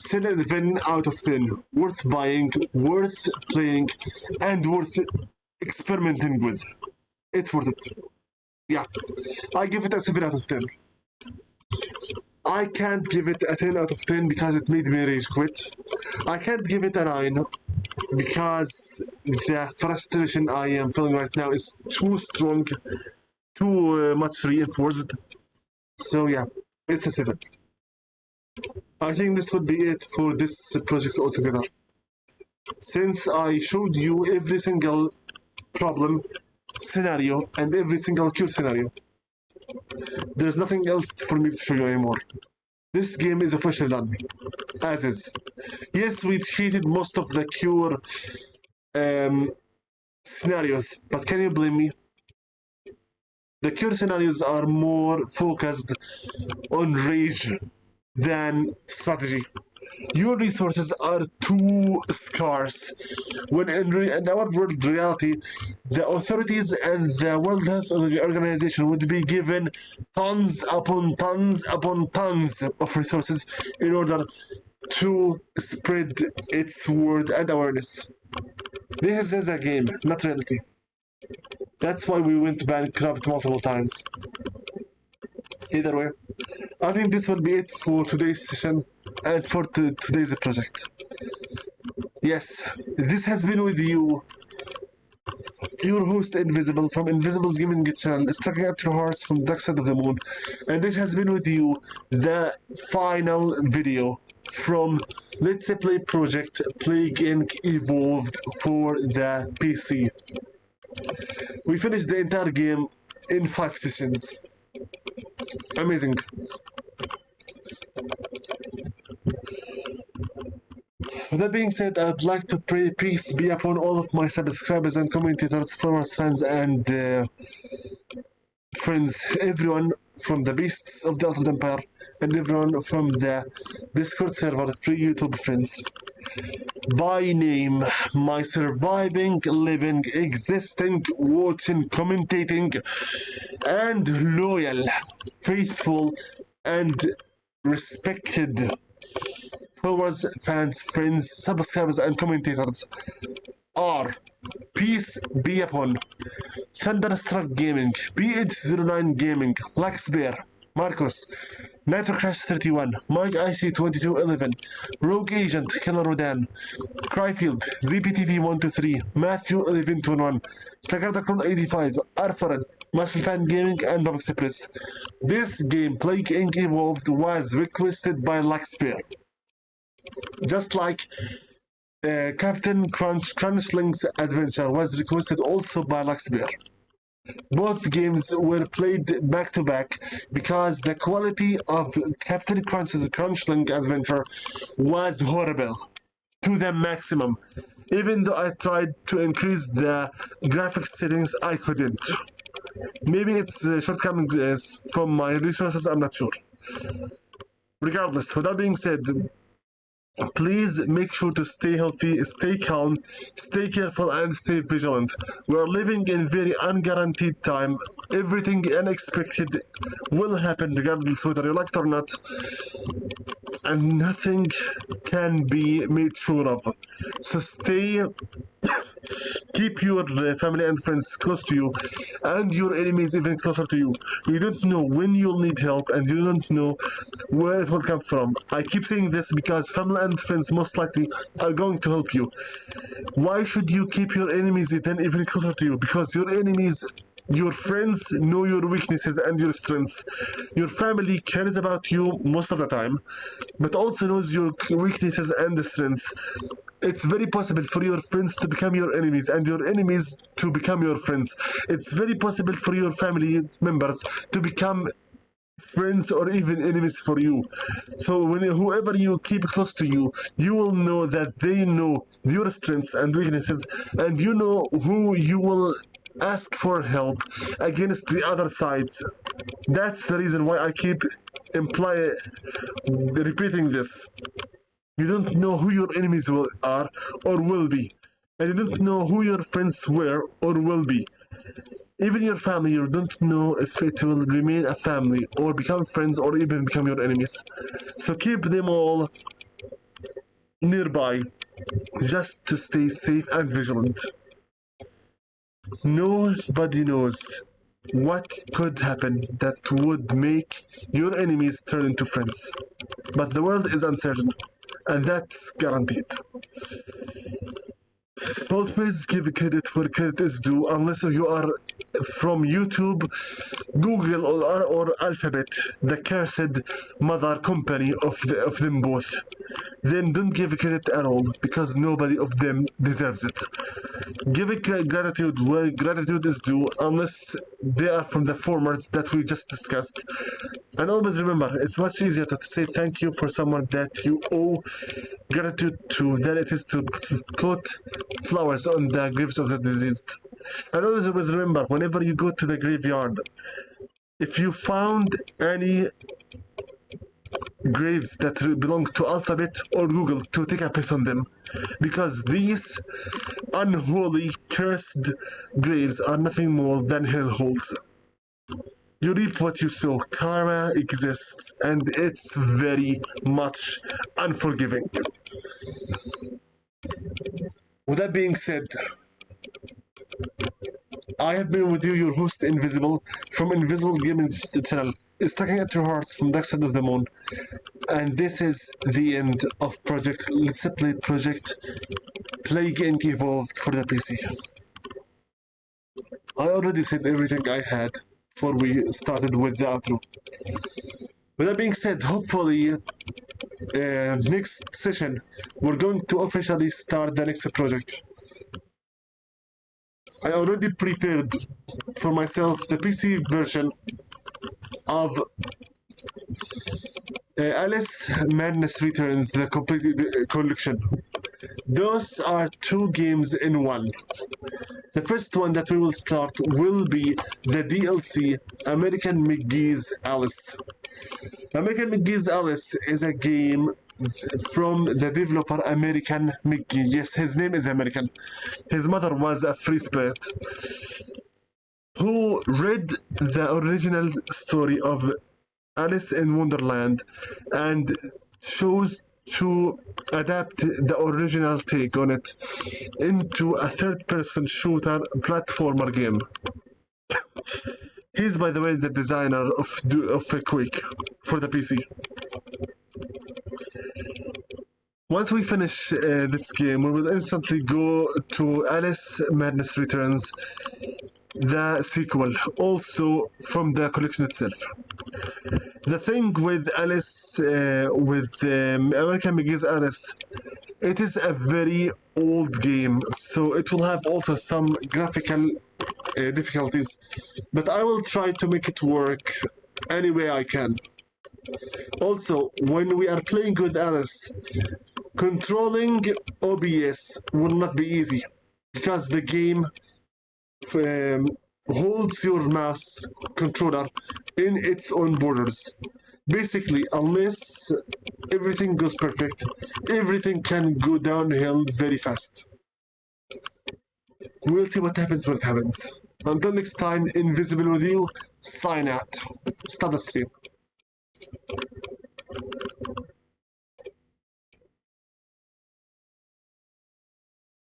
7 out of 10. Worth buying, worth playing, and worth experimenting with. It's worth it. Yeah, I give it a 7 out of 10. I can't give it a 10 out of 10 because it made me rage quit. I can't give it a 9 because the frustration I am feeling right now is too strong, too much reinforced. So yeah, it's a 7. I think this would be it for this project altogether. Since I showed you every single problem scenario and every single cure scenario, there's nothing else for me to show you anymore. This game is officially done, as is. Yes, we cheated most of the cure scenarios, but can you blame me? The cure scenarios are more focused on rage than strategy. Your resources are too scarce. When in our world reality, the authorities and the World Health Organization would be given tons upon tons upon tons of resources in order to spread its word and awareness. This is a game, not reality. That's why we went bankrupt multiple times. Either way, I think this will be it for today's session and for today's project. Yes, this has been with you, your host Invisible from Invisible's Gaming Channel, striking at your hearts from the dark side of the moon. And this has been with you, the final video from Let's Play Project Plague Inc. Evolved for the PC. We finished the entire game in 5 sessions. Amazing. With that being said, I'd like to pray peace be upon all of my subscribers and commentators, followers, fans, and friends, everyone from the Beasts of the Ultimate Empire, and everyone from the Discord server, free YouTube friends. By name, my surviving, living, existing, watching, commentating, and loyal, faithful, and respected followers, fans, friends, subscribers, and commentators are peace be upon Thunderstruck Gaming, BH09 Gaming, Lux Bar, Marcos, Nitro Crash 31, Mike IC 2211, Rogue Agent, Killer Rodan, Cryfield, ZPTV 123, Matthew 1121, Slagarda 85, Arfared, Muscle Fan Gaming, and Bob Express. This game, Plague Inc. Evolved, was requested by Lux Bar. Just like Captain Crunchlink's Adventure was requested also by Lux Bar. Both games were played back to back because the quality of Captain Crunch's Crunchling Adventure was horrible to the maximum. Even though I tried to increase the graphics settings, I couldn't. Maybe it's shortcomings from my resources, I'm not sure. Regardless, with that being said, please make sure to stay healthy, stay calm, stay careful, and stay vigilant. We are living in very unguaranteed time. Everything unexpected will happen regardless whether you like it or not. And nothing can be made sure of. So keep your family and friends close to you, and your enemies even closer to you. You don't know when you'll need help, and you don't know where it will come from. I keep saying this because family and friends most likely are going to help you. Why should you keep your enemies then even closer to you? Because your enemies, your friends, know your weaknesses and your strengths. Your family cares about you most of the time, but also knows your weaknesses and strengths. It's very possible for your friends to become your enemies and your enemies to become your friends. It's very possible for your family members to become friends or even enemies for you. So whoever you keep close to you, you will know that they know your strengths and weaknesses, and you know who you will ask for help against the other sides. That's the reason why I keep repeating this. You don't know who your enemies are or will be, and you don't know who your friends were or will be. Even your family, you don't know if it will remain a family or become friends or even become your enemies. So keep them all nearby just to stay safe and vigilant. Nobody knows what could happen that would make your enemies turn into friends. But the world is uncertain, and that's guaranteed. Always give credit where credit is due, unless you are from YouTube, Google, or Alphabet, the cursed mother company of them both. Then don't give credit at all, because nobody of them deserves it. Give gratitude where gratitude is due, unless they are from the formats that we just discussed. And always remember, it's much easier to say thank you for someone that you owe gratitude to than it is to put flowers on the graves of the deceased. And always remember, whenever you go to the graveyard, if you found any graves that belong to Alphabet or Google, to take a piss on them, because these unholy, cursed graves are nothing more than hellholes. You reap what you sow. Karma exists, and it's very much unforgiving. With that being said, I have been with you, your host Invisible, from Invisible Gaming Channel, Stacking at Your Hearts from Dark Side of the Moon. And this is the end of Project Let's Play Project Plague Inc. Evolved for the PC. I already said everything I had before we started with the outro. With that being said, hopefully next session we're going to officially start the next project. I already prepared for myself the PC version of Alice Madness Returns, the complete collection. Those are 2 games in one. The first one that we will start will be the DLC American McGee's Alice. American McGee's Alice is a game from the developer American McGee. Yes, his name is American. His mother was a free spirit who read the original story of Alice in Wonderland and chose to adapt the original take on it into a third-person shooter platformer game. He's, by the way, the designer of Quake for the PC. Once we finish this game, we will instantly go to Alice Madness Returns, the sequel, also from the collection itself. The thing with Alice, American McGee's Alice, it is a very old game, so it will have also some graphical difficulties, but I will try to make it work any way I can. Also, when we are playing with Alice, controlling OBS will not be easy, because the game holds your mouse controller in its own borders. Basically, unless everything goes perfect, everything can go downhill very fast. We'll see what happens when it happens. Until next time, Invisible with you, sign out. Start the stream.